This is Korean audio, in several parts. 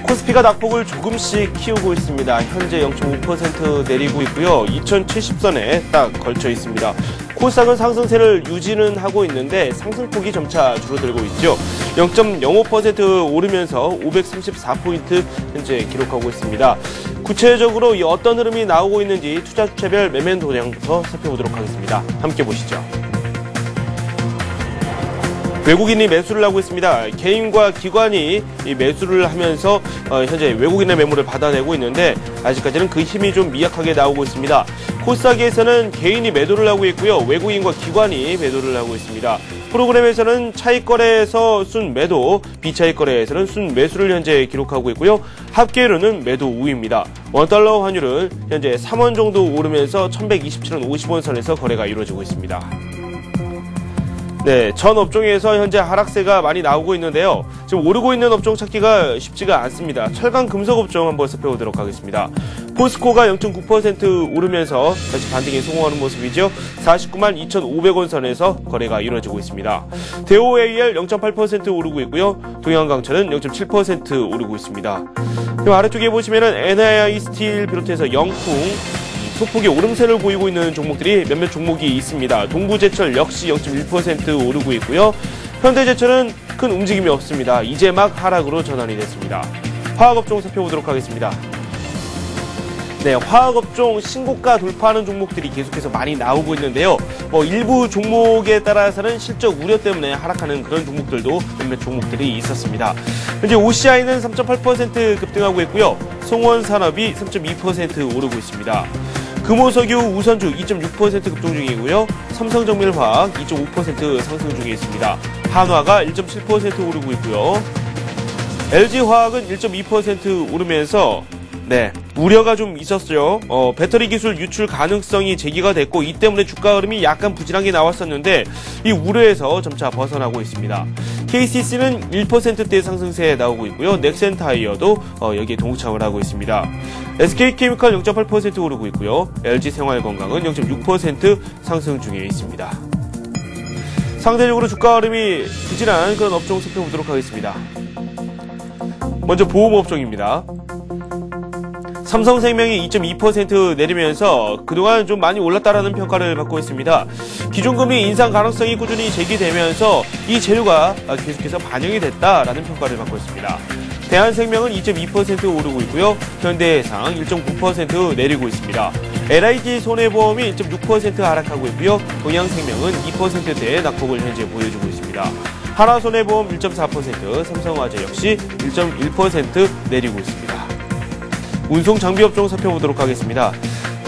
코스피가 낙폭을 조금씩 키우고 있습니다. 현재 0.5% 내리고 있고요. 2070선에 딱 걸쳐 있습니다. 코스닥은 상승세를 유지는 하고 있는데 상승폭이 점차 줄어들고 있죠. 0.05% 오르면서 534포인트 현재 기록하고 있습니다. 구체적으로 이 어떤 흐름이 나오고 있는지 투자 주체별 매매 동향부터 살펴보도록 하겠습니다. 함께 보시죠. 외국인이 매수를 하고 있습니다. 개인과 기관이 이 매수를 하면서 현재 외국인의 매물을 받아내고 있는데 아직까지는 그 힘이 좀 미약하게 나오고 있습니다. 코스닥에서는 개인이 매도를 하고 있고요. 외국인과 기관이 매도를 하고 있습니다. 프로그램에서는 차익거래에서 순 매도, 비차익거래에서는 순 매수를 현재 기록하고 있고요. 합계로는 매도 우위입니다. 원달러 환율은 현재 3원 정도 오르면서 1127원 50원 선에서 거래가 이루어지고 있습니다. 네, 전 업종에서 현재 하락세가 많이 나오고 있는데요. 지금 오르고 있는 업종 찾기가 쉽지가 않습니다. 철강 금속 업종 한번 살펴보도록 하겠습니다. 포스코가 0.9% 오르면서 다시 반등에 성공하는 모습이죠. 492만 2,500원 선에서 거래가 이루어지고 있습니다. 대오AL 0.8% 오르고 있고요. 동양강철은 0.7% 오르고 있습니다. 그리고 아래쪽에 보시면은 NII 스틸 비롯해서 영풍, 소폭의 오름세를 보이고 있는 종목들이 몇몇 종목이 있습니다. 동부제철 역시 0.1% 오르고 있고요. 현대제철은 큰 움직임이 없습니다. 이제 막 하락으로 전환이 됐습니다. 화학업종 살펴보도록 하겠습니다. 네, 화학업종 신고가 돌파하는 종목들이 계속해서 많이 나오고 있는데요. 일부 종목에 따라서는 실적 우려 때문에 하락하는 그런 종목들도 몇몇 종목들이 있었습니다. 현재 OCI는 3.8% 급등하고 있고요. 송원산업이 3.2% 오르고 있습니다. 금호석유 우선주 2.6% 급등 중이고요. 삼성정밀화학 2.5% 상승 중에 있습니다. 한화가 1.7% 오르고 있고요. LG화학은 1.2% 오르면서 우려가 좀 있었어요. 배터리 기술 유출 가능성이 제기가 됐고 이 때문에 주가 흐름이 약간 부진하게 나왔었는데 이 우려에서 점차 벗어나고 있습니다. KCC는 1%대 상승세에 나오고 있고요. 넥센타이어도 여기에 동참을 하고 있습니다. SK케미칼 0.8% 오르고 있고요. LG생활건강은 0.6% 상승 중에 있습니다. 상대적으로 주가 흐름이 부진한 그런 업종 살펴보도록 하겠습니다. 먼저 보험업종입니다. 삼성생명이 2.2% 내리면서 그동안 좀 많이 올랐다라는 평가를 받고 있습니다. 기존금리 인상 가능성이 꾸준히 제기되면서 이 재료가 계속해서 반영이 됐다라는 평가를 받고 있습니다. 대한생명은 2.2% 오르고 있고요. 현대해상 1.9% 내리고 있습니다. LIG 손해보험이 1.6% 하락하고 있고요. 동양생명은 2%대의 낙폭을 현재 보여주고 있습니다. 하나손해보험 1.4%, 삼성화재 역시 1.1% 내리고 있습니다. 운송장비업종 살펴보도록 하겠습니다.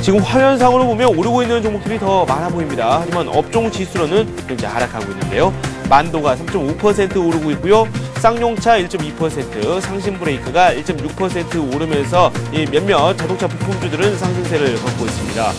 지금 화면상으로 보면 오르고 있는 종목들이 더 많아 보입니다. 하지만 업종 지수로는 현재 하락하고 있는데요. 만도가 3.5% 오르고 있고요. 쌍용차 1.2%, 상신브레이크가 1.6% 오르면서 이 몇몇 자동차 부품주들은 상승세를 걷고 있습니다.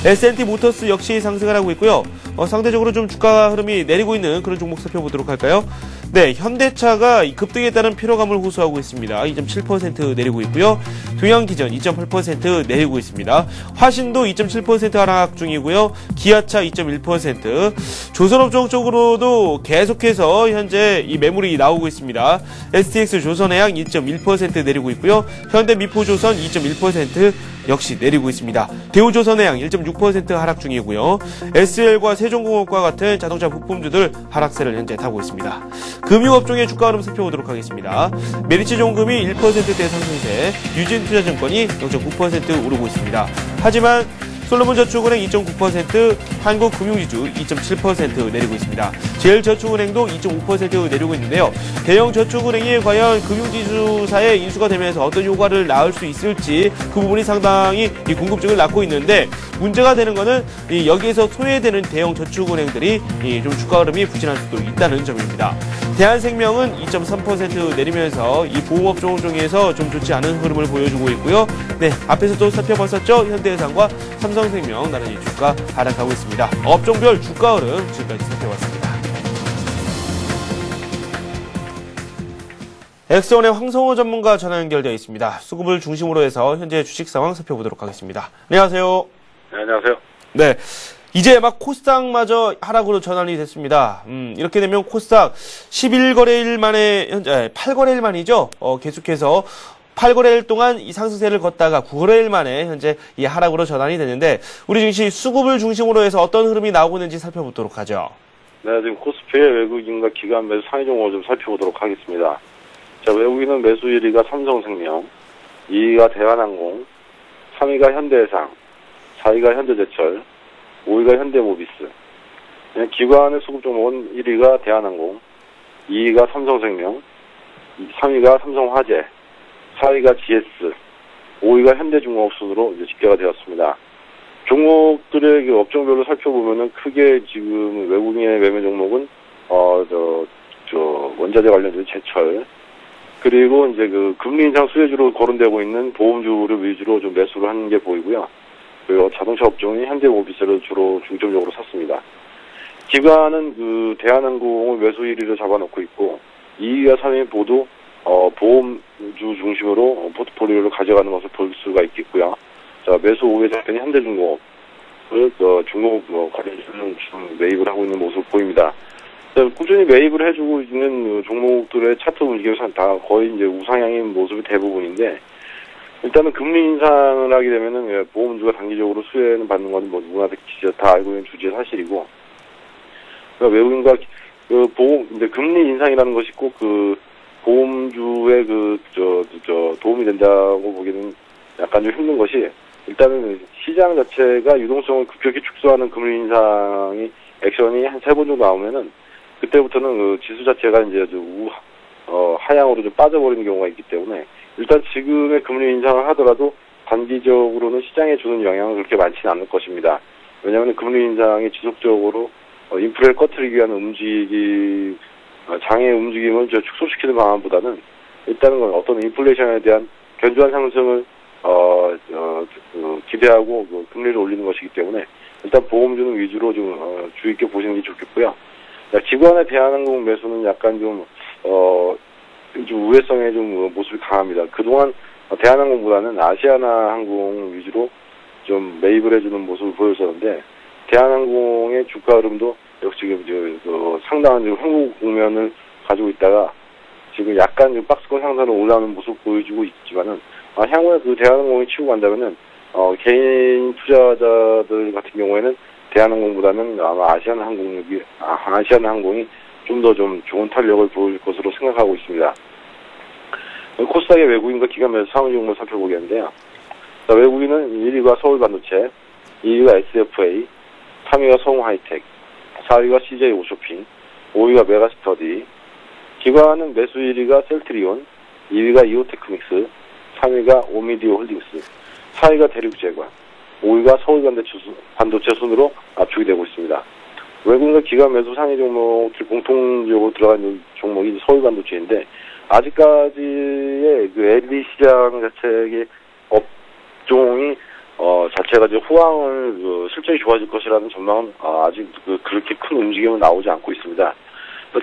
S&T 모터스 역시 상승을 하고 있고요. 상대적으로 좀 주가 흐름이 내리고 있는 그런 종목 살펴보도록 할까요? 네, 현대차가 급등에 따른 피로감을 호소하고 있습니다. 2.7% 내리고 있고요. 동양기전 2.8% 내리고 있습니다. 화신도 2.7% 하락 중이고요. 기아차 2.1%, 조선업종 쪽으로도 계속해서 현재 이 매물이 나오고 있습니다. STX 조선해양 2.1% 내리고 있고요. 현대미포조선 2.1% 역시 내리고 있습니다. 대우조선해양 1.6% 하락 중이고요. SL과 세종공업과 같은 자동차 부품주들 하락세를 현재 타고 있습니다. 금융업종의 주가 흐름 살펴보도록 하겠습니다. 메리츠종금이 1%대 상승세, 유진투자증권이 0.9% 오르고 있습니다. 하지만 솔로몬저축은행 2.9%, 한국금융지주 2.7% 내리고 있습니다. 제일저축은행도 2.5% 내리고 있는데요. 대형 저축은행이 과연 금융지주사에 인수가 되면서 어떤 효과를 낳을 수 있을지 그 부분이 상당히 궁금증을 낳고 있는데 문제가 되는 거는 여기에서 소외되는 대형 저축은행들이 좀 주가 흐름이 부진할 수도 있다는 점입니다. 대한생명은 2.3% 내리면서 이 보험업종 중에서 좀 좋지 않은 흐름을 보여주고 있고요. 네, 앞에서도 살펴봤었죠. 현대해상과 삼성생명 나란히 주가 하락하고 있습니다. 업종별 주가 흐름 지금까지 살펴봤습니다. 엑스원의 황성호 전문가 전화 연결되어 있습니다. 수급을 중심으로 해서 현재 주식 상황 살펴보도록 하겠습니다. 안녕하세요. 네, 안녕하세요. 네. 이제 막 코스닥마저 하락으로 전환이 됐습니다. 이렇게 되면 코스닥 11거래일 만에, 현재 8거래일 만이죠. 계속해서 8거래일 동안 이 상승세를 걷다가 9거래일 만에 현재 이 하락으로 전환이 됐는데 우리 증시 수급을 중심으로 해서 어떤 흐름이 나오고 있는지 살펴보도록 하죠. 네, 지금 코스피의 외국인과 기관 매수 상위 종목을 좀 살펴보도록 하겠습니다. 자, 외국인은 매수 1위가 삼성생명, 2위가 대한항공, 3위가 현대해상, 4위가 현대제철, 5위가 현대모비스. 기관의 수급 종목은 1위가 대한항공, 2위가 삼성생명, 3위가 삼성화재, 4위가 GS, 5위가 현대중공업 순으로 이제 집계가 되었습니다. 종목들의 그 업종별로 살펴보면은 크게 지금 외국인의 매매 종목은 원자재 관련된 제철, 그리고 이제 그 금리 인상 수혜주로 거론되고 있는 보험주를 위주로 좀 매수를 하는 게 보이고요. 그리고 자동차 업종이 현대모비스를 주로 중점적으로 샀습니다. 기관은 그 대한항공을 매수 1위로 잡아놓고 있고 2위와 3위 모두 보험주 중심으로 포트폴리오를 가져가는 것을 볼 수가 있겠고요. 자, 매수 5위에 잡힌 현대중공업을 중공업 관련주는 좀 매입을 하고 있는 모습을 보입니다. 자, 꾸준히 매입을 해주고 있는 종목들의 차트 움직임은 다 거의 이제 우상향인 모습이 대부분인데, 일단은 금리 인상을 하게 되면은 보험주가 단기적으로 수혜는 받는 건 뭐 누구나 다 알고 있는 주제 사실이고, 그러니까 외국인과 이제 금리 인상이라는 것이 꼭 보험주에 도움이 된다고 보기는 약간 좀 힘든 것이, 일단은 시장 자체가 유동성을 급격히 축소하는 금리 인상이 액션이 한 3번 정도 나오면은, 그때부터는 지수 자체가 이제 하향으로 좀 빠져버리는 경우가 있기 때문에, 일단 지금의 금리 인상을 하더라도 단기적으로는 시장에 주는 영향은 그렇게 많지는 않을 것입니다. 왜냐하면 금리 인상이 지속적으로 인플레를 꺼트리기 위한 장의 움직임을 축소시키는 방안보다는 일단은 어떤 인플레이션에 대한 견조한 상승을 기대하고 금리를 올리는 것이기 때문에 일단 보험주는 위주로 좀 주의 있게 보시는 게 좋겠고요. 기관의 대한항공 매수는 약간 좀 우회성의 모습이 강합니다. 그동안 대한항공보다는 아시아나항공 위주로 좀 매입을 해주는 모습을 보였었는데, 대한항공의 주가 흐름도 역시 지금 상당한 한국 국면을 가지고 있다가 지금 약간 박스권 상단으로 올라오는 모습 보여주고 있지만은, 향후에 대한항공이 치고 간다면은 개인 투자자들 같은 경우에는 대한항공보다는 아마 아시아나항공이 좀 더 좋은 탄력을 보일 것으로 생각하고 있습니다. 코스닥의 외국인과 기관 매수 상위 종목을 살펴보겠는데요. 자, 외국인은 1위가 서울반도체, 2위가 SFA, 3위가 성우하이텍, 4위가 CJ 오쇼핑, 5위가 메가스터디. 기관은 매수 1위가 셀트리온, 2위가 이오테크닉스, 3위가 오미디오 홀딩스, 4위가 대륙제관, 5위가 서울반도체 순으로 압축이 되고 있습니다. 외국인과 기관 매수 상위 종목들 공통적으로 들어간 종목이 서울반도체인데, 아직까지의 LED 시장 자체의 업종이 자체가 이제 호황을 실적이 좋아질 것이라는 전망은 아직 그렇게 큰 움직임은 나오지 않고 있습니다.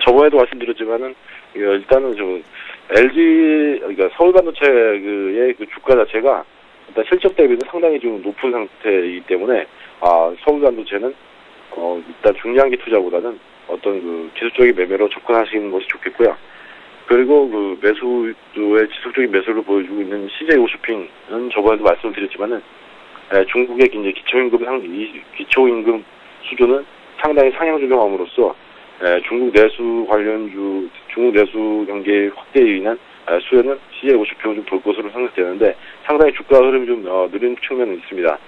저번에도 말씀드렸지만은 일단은 LG 그러니까 서울반도체의 주가 자체가 일단 실적 대비는 상당히 좀 높은 상태이기 때문에 서울반도체는 일단 중장기 투자보다는 어떤 기술적인 매매로 접근하시는 것이 좋겠고요. 그리고 매수의 지속적인 매수를 보여주고 있는 CJ 오쇼핑은 저번에도 말씀을 드렸지만은 중국의 이제 기초임금 수준은 상당히 상향 조정함으로써 중국 내수 경제 확대에 의한 수혜는 CJ 오쇼핑을 좀 볼 것으로 생각되는데, 상당히 주가 흐름이 좀 느린 측면은 있습니다.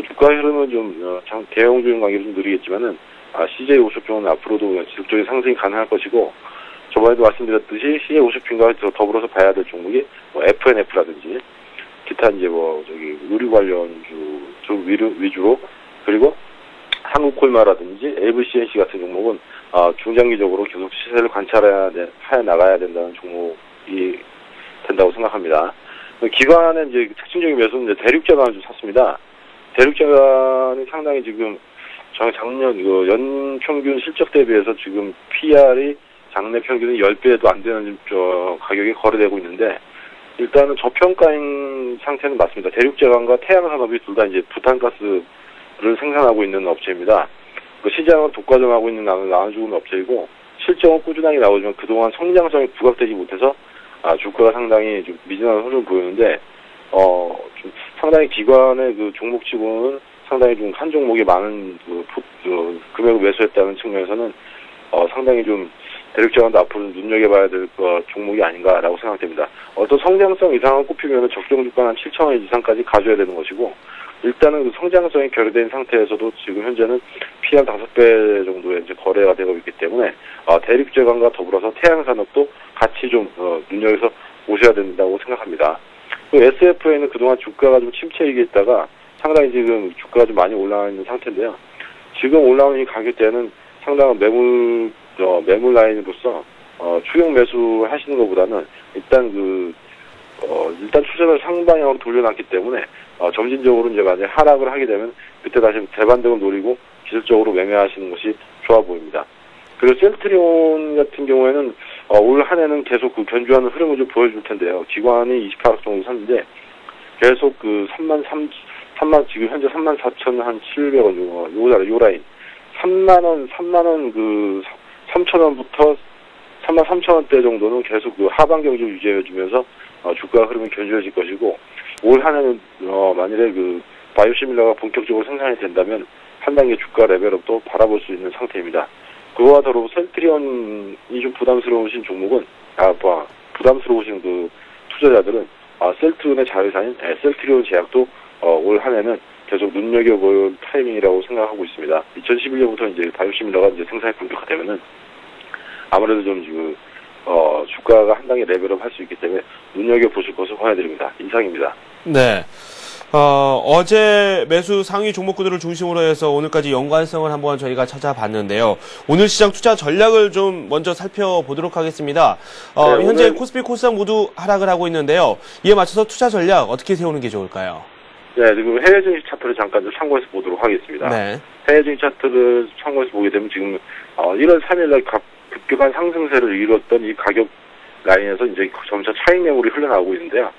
주가 흐름은 대형주용 관계로 좀 느리겠지만은 CJ 오쇼핑은 앞으로도 지속적인 상승이 가능할 것이고, 저번에도 말씀드렸듯이 CJ 오쇼핑과 더불어서 봐야 될 종목이 FNF라든지 기타 이제 의류 관련주 위주로, 그리고 한국콜마라든지 AVCNC 같은 종목은 중장기적으로 계속 시세를 관찰해 나가야 된다는 종목이 된다고 생각합니다. 기관의 이제 특징적인 매수는 이제 대륙제관을 좀 샀습니다. 대륙제관이 상당히 지금 작년 연평균 실적 대비해서 지금 PR이 장내 평균이 10배도 안 되는 가격이 거래되고 있는데, 일단은 저평가인 상태는 맞습니다. 대륙제관과 태양산업이 둘 다 이제 부탄가스를 생산하고 있는 업체입니다. 시장을 독과점하고 있는 나눠주는 업체이고, 실적은 꾸준하게 나오지만 그동안 성장성이 부각되지 못해서 주가가 상당히 좀 미진한 흐름을 보이는데, 좀 상당히 기관의 그 종목치고는 상당히 좀 한 종목이 많은 금액을 매수했다는 측면에서는 상당히 좀 대륙제관도 앞으로 눈여겨봐야 될 종목이 아닌가라고 생각됩니다. 어떤 성장성 이상을 꼽히면 적정 주가 한 7,000원 이상까지 가져야 되는 것이고, 일단은 그 성장성이 결여된 상태에서도 지금 현재는 P/R 5배 정도의 이제 거래가 되고 있기 때문에 대륙제관과 더불어서 태양산업도 같이 좀 눈여겨서 보셔야 된다고 생각합니다. 그 SF에는 그동안 주가가 좀 침체이게 있다가 상당히 지금 주가가 좀 많이 올라와 있는 상태인데요. 지금 올라오는 이 가격대는 상당한 매물 라인으로서 추격 매수 하시는 것보다는 일단 일단 추세를 상방향으로 돌려놨기 때문에 점진적으로 이제 만약에 하락을 하게 되면 그때 다시 대반등을 노리고 기술적으로 매매하시는 것이 좋아 보입니다. 그리고 셀트리온 같은 경우에는 올 한 해는 계속 그 견주하는 흐름을 좀 보여줄 텐데요. 기관이 28억 정도 샀는데 계속 그 지금 현재 34,700원 요 라인 3만원 그 3,000원부터 33,000원대 정도는 계속 그 하방 경직을 유지해주면서 주가 흐름이 견주어질 것이고, 올 한 해는 만일에 그 바이오시밀러가 본격적으로 생산이 된다면 한 단계 주가 레벨업도 바라볼 수 있는 상태입니다. 그와 더불어 셀트리온이 좀 부담스러우신 종목은 부담스러우신 그 투자자들은 셀트리온의 자회사인 셀트리온 제약도 올 한 해는 계속 눈여겨볼 타이밍이라고 생각하고 있습니다. 2011년부터 이제 바이오시밀러가 이제 생산이 본격화되면은 아무래도 좀 주가가 한 단계 레벨업 할 수 있기 때문에 눈여겨보실 것을 권해드립니다. 이상입니다. 네. 어제 매수 상위 종목군들을 중심으로 해서 오늘까지 연관성을 한번 저희가 찾아봤는데요. 오늘 시장 투자 전략을 좀 먼저 살펴보도록 하겠습니다. 네, 현재 코스피, 코스닥 모두 하락을 하고 있는데요. 이에 맞춰서 투자 전략 어떻게 세우는 게 좋을까요? 네, 지금 해외 증시 차트를 잠깐 좀 참고해서 보도록 하겠습니다. 네. 해외 증시 차트를 참고해서 보게 되면 지금 1월 3일날 급격한 상승세를 이뤘던 이 가격 라인에서 이제 점차 차익 매물이 흘러나오고 있는데요.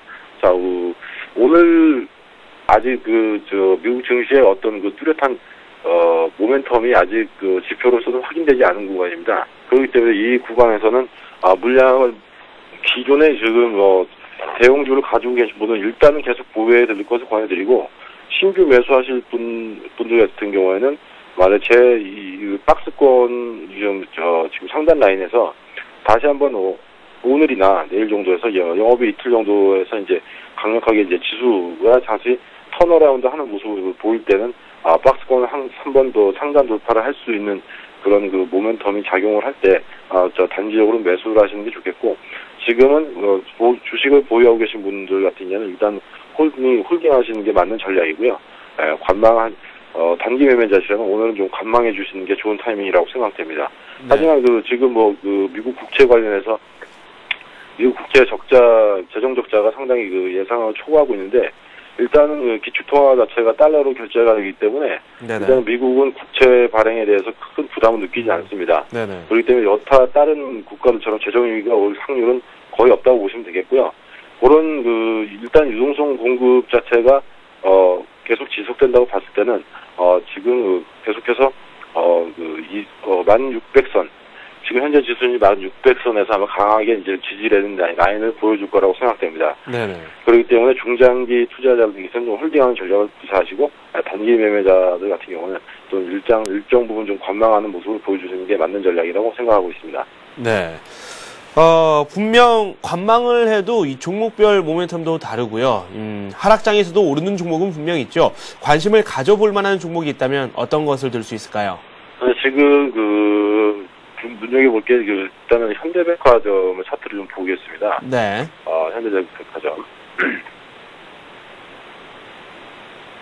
자, 오늘 아직 미국 증시의 어떤 그 뚜렷한 모멘텀이 아직 그 지표로서도 확인되지 않은 구간입니다. 그렇기 때문에 이 구간에서는 물량을 기존에 지금 대형주를 가지고 계신 분은 일단은 계속 보유해 드릴 것을 권해드리고, 신규 매수하실 분들 같은 경우에는 만약 이 박스권 지금 상단 라인에서 다시 한번 오늘이나 내일 정도에서 영업이 이틀 정도에서 이제 강력하게 이제 지수가 다시 턴어라운드 하는 모습을 보일 때는 박스권을 한 번 더 상단 돌파를 할 수 있는 그런 그 모멘텀이 작용을 할 때 단기적으로 매수를 하시는 게 좋겠고, 지금은 주식을 보유하고 계신 분들 같은 경우는 일단 홀딩 하시는 게 맞는 전략이고요. 단기 매매자시라면 오늘은 좀 관망해 주시는 게 좋은 타이밍이라고 생각됩니다. 네. 하지만 지금 미국 국채 관련해서 미국 국채 재정 적자가 상당히 예상을 초과하고 있는데, 일단은 기축통화 자체가 달러로 결제가 되기 때문에 일단 미국은 국채 발행에 대해서 큰 부담을 느끼지 않습니다. 네네. 그렇기 때문에 여타 다른 국가들처럼 재정위기가 올 확률은 거의 없다고 보시면 되겠고요. 그런 일단 유동성 공급 자체가 계속 지속된다고 봤을 때는 지금 계속해서 1600선, 지금 현재 지수는 1600선에서 아마 강하게 이제 지지되는 라인을 보여줄 거라고 생각됩니다. 네네. 그렇기 때문에 중장기 투자자들께서는 좀 홀딩하는 전략을 구사하시고, 단기 매매자들 같은 경우는 좀 일정 부분 좀 관망하는 모습을 보여주시는 게 맞는 전략이라고 생각하고 있습니다. 네. 분명 관망을 해도 이 종목별 모멘텀도 다르고요. 하락장에서도 오르는 종목은 분명 있죠. 관심을 가져볼 만한 종목이 있다면 어떤 것을 들 수 있을까요? 지금 좀 눈여겨볼 게 일단은 현대백화점의 차트를 좀 보겠습니다. 네. 현대백화점.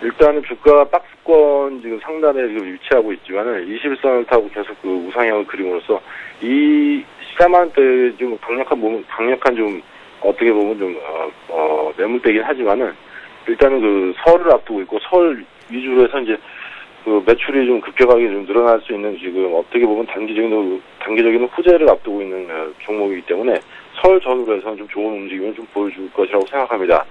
일단은 주가 박스권 지금 상단에 지금 위치하고 있지만은 21선을 타고 계속 우상향을 그림으로써 이 시장한테 좀 강력한 좀 어떻게 보면 좀 매물대긴 하지만은 일단은 설을 앞두고 있고, 설 위주로 해서 이제 매출이 좀 급격하게 좀 늘어날 수 있는, 지금 어떻게 보면 단기적인 호재를 앞두고 있는 종목이기 때문에 설 전후로 해서는 좀 좋은 움직임을 좀 보여줄 것이라고 생각합니다.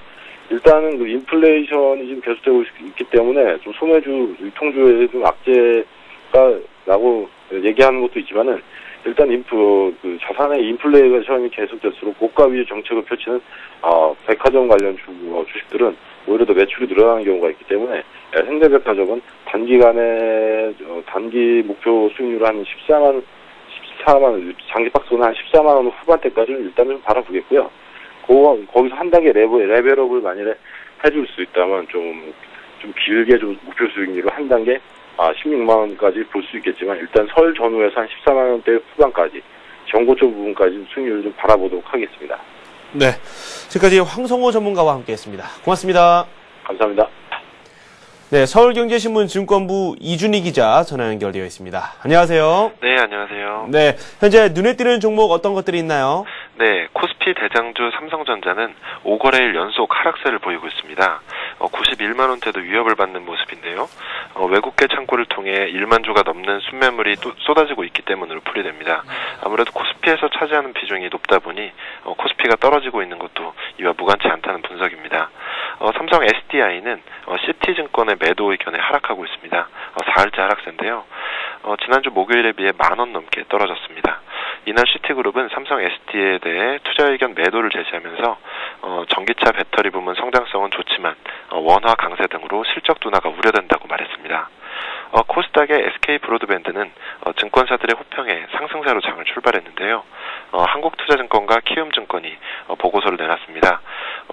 일단은 인플레이션이 지금 계속되고 있기 때문에 좀 소매주, 유통주에 좀 악재가 라고 얘기하는 것도 있지만은, 일단 그 자산의 인플레이션이 계속될수록 고가 위주 정책을 펼치는 백화점 관련 주식들은 오히려 더 매출이 늘어나는 경우가 있기 때문에 현대백화점은 단기간에 단기 목표 수익률 한 14만 장기박스는 한 14만 원 후반대까지는 일단 좀 바라보겠고요. 거기서 한 단계 레벨업을 만일에 해줄 수 있다면 좀 길게 좀 목표 수익률을 한 단계 16만 원까지 볼 수 있겠지만 일단 설 전후에서 한 14만 원대 후반까지 정고점 부분까지 수익률을 좀 바라보도록 하겠습니다. 네, 지금까지 황성호 전문가와 함께했습니다. 고맙습니다. 감사합니다. 네, 서울경제신문 증권부 이준희 기자 전화 연결되어 있습니다. 안녕하세요. 네, 안녕하세요. 네, 현재 눈에 띄는 종목 어떤 것들이 있나요? 네, 코스피 대장주 삼성전자는 5거래일 연속 하락세를 보이고 있습니다. 91만 원대도 위협을 받는 모습인데요. 외국계 창구를 통해 1만 주가 넘는 순매물이 쏟아지고 있기 때문으로 풀이됩니다. 아무래도 코스피에서 차지하는 비중이 높다 보니 코스피가 떨어지고 있는 것도 이와 무관치 않다는 분석입니다. 삼성 SDI는 시티증권의 매도 의견에 하락하고 있습니다. 사흘째 하락세인데요. 지난주 목요일에 비해 10,000원 넘게 떨어졌습니다. 이날 시티그룹은 삼성 SDI에 대해 투자 의견 매도를 제시하면서 전기차 배터리 부문 성장성은 좋지만 원화 강세 등으로 실적 둔화가 우려된다고 말했습니다. 코스닥의 SK브로드밴드는 증권사들의 호평에 상승세로 장을 출발했는데요. 한국투자증권과 키움증권이 보고서를 내놨습니다.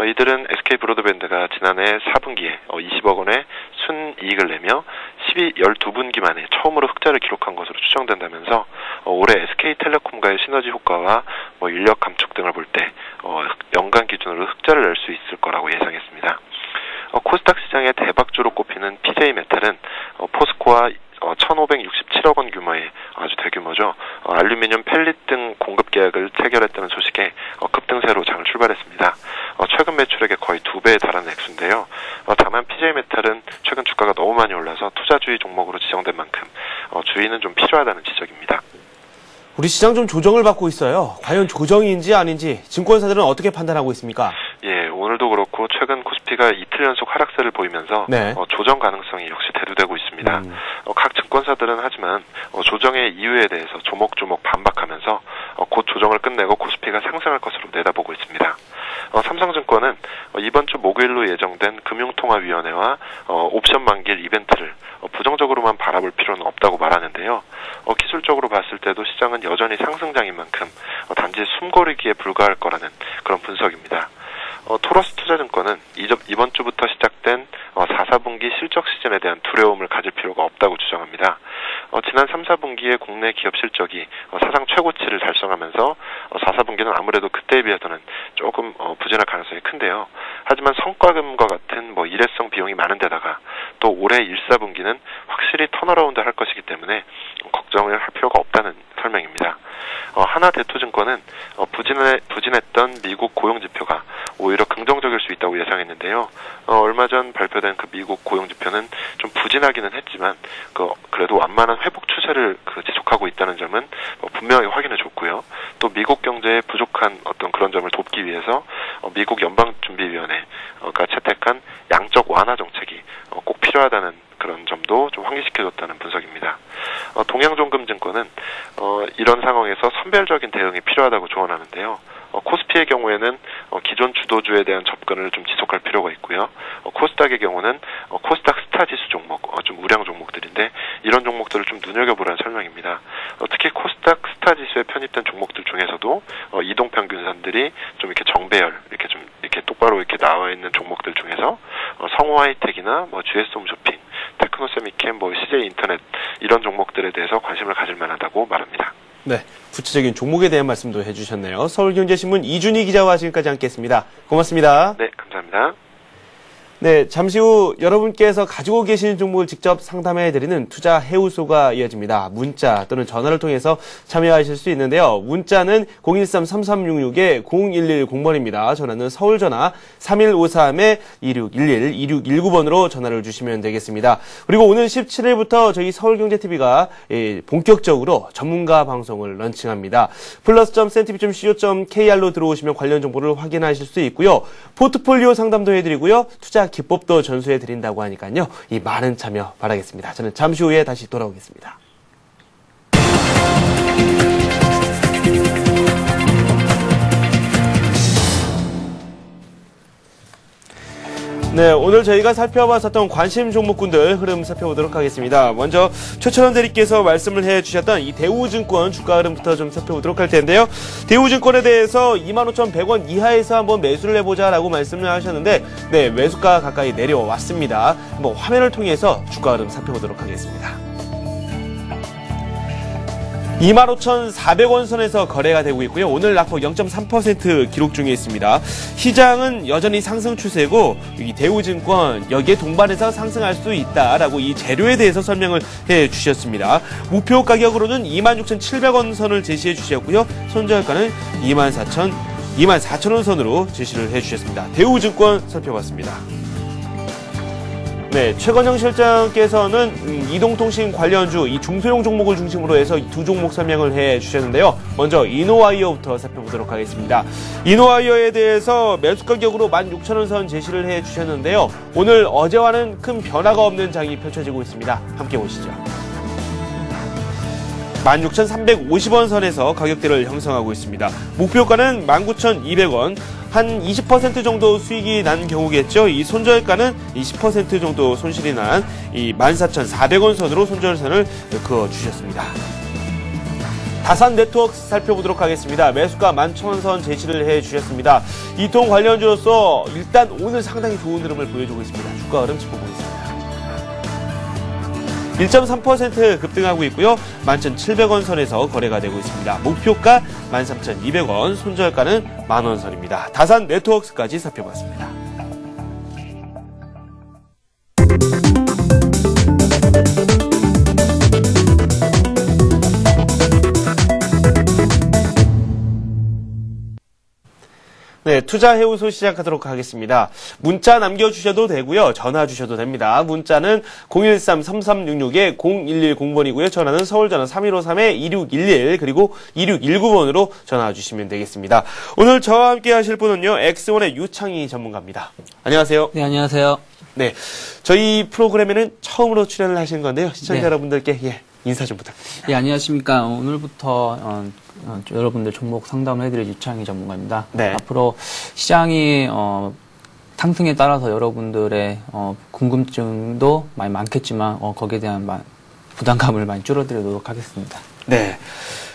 이들은 SK브로드밴드가 지난해 4분기에 20억 원의 순이익을 내며 12분기 만에 처음으로 흑자를 기록한 것으로 추정된다면서 올해 SK텔레콤과의 시너지 효과와 인력 감축 등을 볼 때 연간 기준으로 흑자를 낼 수 있을 거라고 예상했습니다. 코스닥 시장의 대박주로 꼽히는 PJ메탈은 포스코와 1,567억 원 규모의 아주 대규모죠. 알루미늄 펠릿 등 공급 계약을 체결했다는 소식에 급등세로 장을 출발했습니다. 최근 매출액의 거의 2배에 달하는 액수인데요. 다만 PJ메탈은 최근 주가가 너무 많이 올라서 투자주의 종목으로 지정된 만큼 주의는 좀 필요하다는 지적입니다. 우리 시장 좀 조정을 받고 있어요. 과연 조정인지 아닌지 증권사들은 어떻게 판단하고 있습니까? 예, 오늘도 그렇고 최근 코스피가 이틀 연속 하락세를 보이면서 네. 조정 가능성이 역시 대두되고 있습니다. 각 증권사들은 하지만 조정의 이유에 대해서 조목조목 반박하면서 곧 조정을 끝내고 코스피가 상승할 것으로 내다보고 있습니다. 삼성증권은 이번 주 목요일로 예정된 금융통화위원회와 옵션 만기일 이벤트를 부정적으로만 바라볼 필요는 없다고 말하는데요. 기술적으로 봤을 때도 시장은 여전히 상승장인 만큼 단지 숨고르기에 불과할 거라는 그런 분석입니다. 토러스 투자증권은 이번 주부터 시작된 4분기 실적 시즌에 대한 두려움을 가질 필요가 없다고 주장합니다. 지난 3, 4분기에 국내 기업 실적이 사상 최고치를 달성하면서 4분기는 아무래도 그때에 비해서는 조금 부진할 가능성이 큰데요. 하지만 성과금과 같은 일회성 비용이 많은 데다가 또 올해 1, 4분기는 확실히 턴어라운드 할 것이기 때문에 걱정을 할 필요가 없다는 설명입니다. 하나대투증권은 부진했던 미국 고용지표가 오히려 긍정적일 수 있다고 예상했는데요. 얼마 전 발표된 그 미국 고용지표는 좀 부진하기는 했지만 그래도 완만한 회복 추세를 지속하고 있다는 점은 분명히 확인해 줬고요. 또 미국 경제에 부족한 어떤 그런 점을 돕기 위해서 미국 연방준비위원회가 채택한 양적 완화 정책이 꼭 필요하다는 그런 점도 좀 환기시켜줬다는 분석입니다. 동양종금증권은 이런 상황에서 선별적인 대응이 필요하다고 조언하는데요. 코스피의 경우에는 기존 주도주에 대한 접근을 좀 지속할 필요가 있고요. 코스닥의 경우는 코스닥 스타지수 종목, 좀 우량 종목들인데 이런 종목들을 좀 눈여겨보라는 설명입니다. 특히 코스닥 스타지수에 편입된 종목들 중에서도 이동평균선들이 좀 이렇게 정배열, 이렇게 똑바로 이렇게 나와 있는 종목들 중에서 성호하이텍이나 GS홈쇼핑, 테크노세미캠, CJ 인터넷 이런 종목들에 대해서 관심을 가질 만하다고 말합니다. 네, 구체적인 종목에 대한 말씀도 해주셨네요. 서울경제신문 이준희 기자와 지금까지 함께했습니다. 고맙습니다. 네, 감사합니다. 네, 잠시 후 여러분께서 가지고 계시는 종목을 직접 상담해드리는 투자 해우소가 이어집니다. 문자 또는 전화를 통해서 참여하실 수 있는데요. 문자는 013-3366-0110번입니다. 전화는 서울전화 3153-2611, 2619번으로 전화를 주시면 되겠습니다. 그리고 오늘 17일부터 저희 서울경제TV가 본격적으로 전문가 방송을 런칭합니다. plus.cntv.co.kr로 들어오시면 관련 정보를 확인하실 수 있고요. 포트폴리오 상담도 해드리고요. 투자 기법도 전수해드린다고 하니까요. 이 많은 참여 바라겠습니다. 저는 잠시 후에 다시 돌아오겠습니다. 네, 오늘 저희가 살펴봤었던 관심 종목군들 흐름 살펴보도록 하겠습니다. 먼저 최철원 대리께서 말씀을 해주셨던 이 대우증권 주가 흐름부터 좀 살펴보도록 할 텐데요. 대우증권에 대해서 25,100원 이하에서 한번 매수를 해보자라고 말씀을 하셨는데, 네, 매수가 가까이 내려왔습니다. 한번 화면을 통해서 주가 흐름 살펴보도록 하겠습니다. 25,400원 선에서 거래가 되고 있고요. 오늘 낙폭 0.3% 기록 중에 있습니다. 시장은 여전히 상승 추세고 이 대우증권 여기에 동반해서 상승할 수 있다라고 이 재료에 대해서 설명을 해 주셨습니다. 목표 가격으로는 26,700원 선을 제시해 주셨고요. 손절가는 24,000원 선으로 제시를 해 주셨습니다. 대우증권 살펴봤습니다. 네, 최건영 실장께서는 이동통신 관련주, 이 중소형 종목을 중심으로 해서 두 종목 설명을 해 주셨는데요. 먼저 이노와이어부터 살펴보도록 하겠습니다. 이노와이어에 대해서 매수 가격으로 16,000원 선 제시를 해 주셨는데요. 오늘 어제와는 큰 변화가 없는 장이 펼쳐지고 있습니다. 함께 보시죠. 16,350원 선에서 가격대를 형성하고 있습니다. 목표가는 19,200원. 한 20% 정도 수익이 난 경우겠죠. 이 손절가는 20% 정도 손실이 난 이 14,400원 선으로 손절선을 그어 주셨습니다. 다산 네트워크 살펴보도록 하겠습니다. 매수가 11,000원 선 제시를 해 주셨습니다. 이통 관련주로서 일단 오늘 상당히 좋은 흐름을 보여주고 있습니다. 주가 흐름 짚어보겠습니다. 1.3% 급등하고 있고요. 11,700원 선에서 거래가 되고 있습니다. 목표가 13,200원, 손절가는 만원 선입니다. 다산 네트워크까지 살펴봤습니다. 네, 투자해우소 시작하도록 하겠습니다. 문자 남겨주셔도 되고요. 전화 주셔도 됩니다. 문자는 013-3366-0110번이고요. 전화는 서울전화 3153-2611 그리고 2619번으로 전화 주시면 되겠습니다. 오늘 저와 함께 하실 분은요. 엑스원의 유창희 전문가입니다. 안녕하세요. 네, 안녕하세요. 네, 저희 프로그램에는 처음으로 출연을 하신 건데요. 시청자 네. 여러분들께 인사 좀 부탁드립니다. 예, 안녕하십니까. 오늘부터 여러분들 종목 상담을 해드릴 유창희 전문가입니다. 네. 앞으로 시장이 상승에 따라서 여러분들의 궁금증도 많이 많겠지만 거기에 대한 부담감을 많이 줄여드리도록 하겠습니다. 네.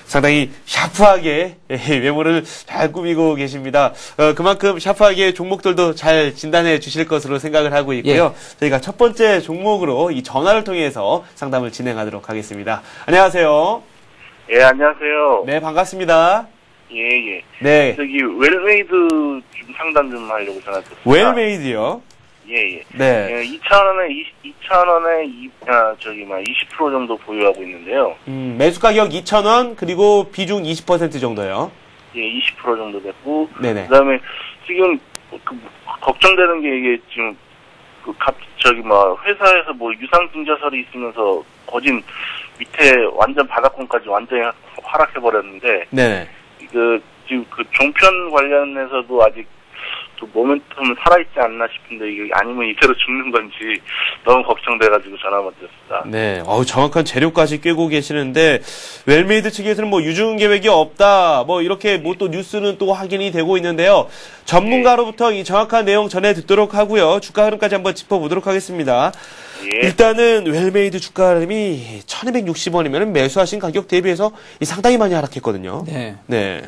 상당히 샤프하게 메모를 잘 꾸미고 계십니다. 그만큼 샤프하게 종목들도 잘 진단해 주실 것으로 생각을 하고 있고요. 예. 저희가 첫 번째 종목으로 이 전화를 통해서 상담을 진행하도록 하겠습니다. 안녕하세요. 예, 안녕하세요. 네, 반갑습니다. 예, 예. 네. 저기, 웰메이드 좀 상담 좀 하려고 전화드렸습니다. 웰메이드요? 예, 예. 네. 예, 2,000원에 20% 정도 보유하고 있는데요. 매수 가격 2,000원, 그리고 비중 20% 정도요. 예, 20% 정도 됐고. 네네. 그 다음에 지금, 걱정되는 게 이게 지금, 회사에서 유상증자설이 있으면서 거진 밑에 완전 바닥권까지 완전히 하락해버렸는데. 네네. 지금 종편 관련해서도 아직 모멘텀은 살아있지 않나 싶은데 이게 아니면 이대로 죽는 건지 너무 걱정돼가지고 전화만 드렸습니다. 네, 정확한 재료까지 꿰고 계시는데 웰메이드 측에서는 유증 계획이 없다, 이렇게 또 뉴스는 또 확인이 되고 있는데요. 전문가로부터 이 정확한 내용 전해 듣도록 하고요. 주가 흐름까지 한번 짚어보도록 하겠습니다. 예. 일단은 웰메이드 주가 흐름이 1,260원이면 매수하신 가격 대비해서 상당히 많이 하락했거든요. 네. 네.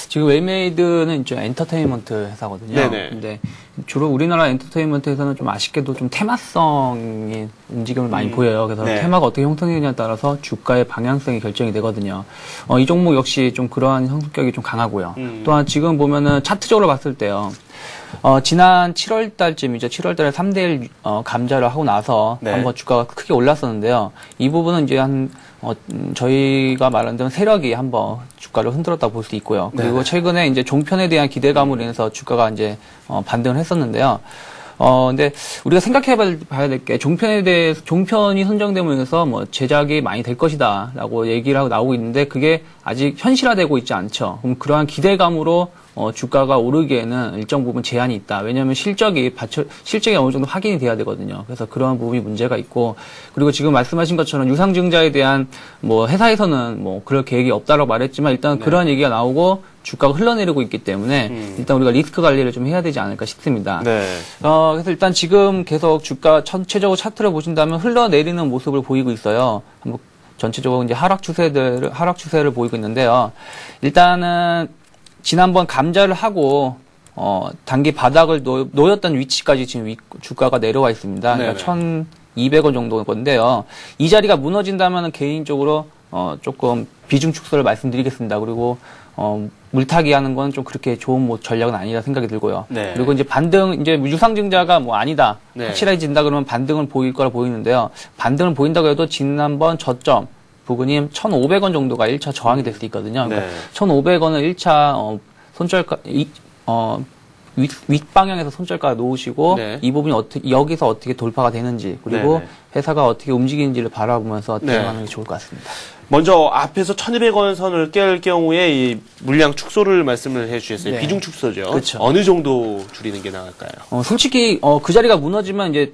지금 웰메이드는 이제 엔터테인먼트 회사거든요. 네네. 근데 주로 우리나라 엔터테인먼트 회사는 좀 아쉽게도 좀 테마성이 움직임을 많이 보여요. 그래서 네. 테마가 어떻게 형성되느냐에 따라서 주가의 방향성이 결정이 되거든요. 이 종목 역시 좀 그러한 성격이 좀 강하고요. 또한 지금 보면은 차트적으로 봤을 때요. 지난 7월 달쯤이죠. 7월 달에 3대1 감자를 하고 나서 네. 한번 주가가 크게 올랐었는데요. 이 부분은 이제 저희가 말한 대로 세력이 한번 주가를 흔들었다 볼 수 있고요. 그리고 네네. 최근에 이제 종편에 대한 기대감으로 인해서 주가가 이제 반등을 했었는데요. 근데 우리가 생각해 봐야 될 게 종편이 선정됨으로 인해서 제작이 많이 될 것이다라고 얘기를 하고 나오고 있는데 그게 아직 현실화되고 있지 않죠. 그럼 그러한 기대감으로 주가가 오르기에는 일정 부분 제한이 있다. 왜냐하면 실적이 어느 정도 확인이 돼야 되거든요. 그래서 그러한 부분이 문제가 있고, 그리고 지금 말씀하신 것처럼 유상증자에 대한 회사에서는 그럴 계획이 없다라고 말했지만 일단 네. 그러한 얘기가 나오고 주가가 흘러내리고 있기 때문에 일단 우리가 리스크 관리를 좀 해야 되지 않을까 싶습니다. 네. 그래서 일단 지금 계속 주가 전체적으로 차트를 보신다면 흘러내리는 모습을 보이고 있어요. 한번 전체적으로 이제 하락 추세를 보이고 있는데요. 일단은 지난번 감자를 하고 단기 바닥을 놓였던 위치까지 지금 주가가 내려와 있습니다. 그러니까 1,200원 정도 건데요. 이 자리가 무너진다면 개인적으로 조금 비중 축소를 말씀드리겠습니다. 그리고 물타기 하는 건 좀 그렇게 좋은 전략은 아니라 생각이 들고요. 네. 그리고 이제 이제 유상증자가 뭐 아니다. 네. 확실해진다 그러면 반등은 보일 거라 보이는데요. 반등을 보인다고 해도 지난번 저점 부근이 1,500원 정도가 1차 저항이 될 수 있거든요. 그러니까 네. 1,500원을 1차 손절가 윗방향에서 손절가 놓으시고 네. 이 부분이 여기서 어떻게 돌파가 되는지 그리고 네네. 회사가 어떻게 움직이는지를 바라보면서 네. 대응하는 게 좋을 것 같습니다. 먼저 앞에서 1,200원 선을 깰 경우에 이 물량 축소를 말씀을 해주셨어요. 네. 비중 축소죠. 그렇죠. 어느 정도 줄이는 게 나을까요? 솔직히 그 자리가 무너지면 이제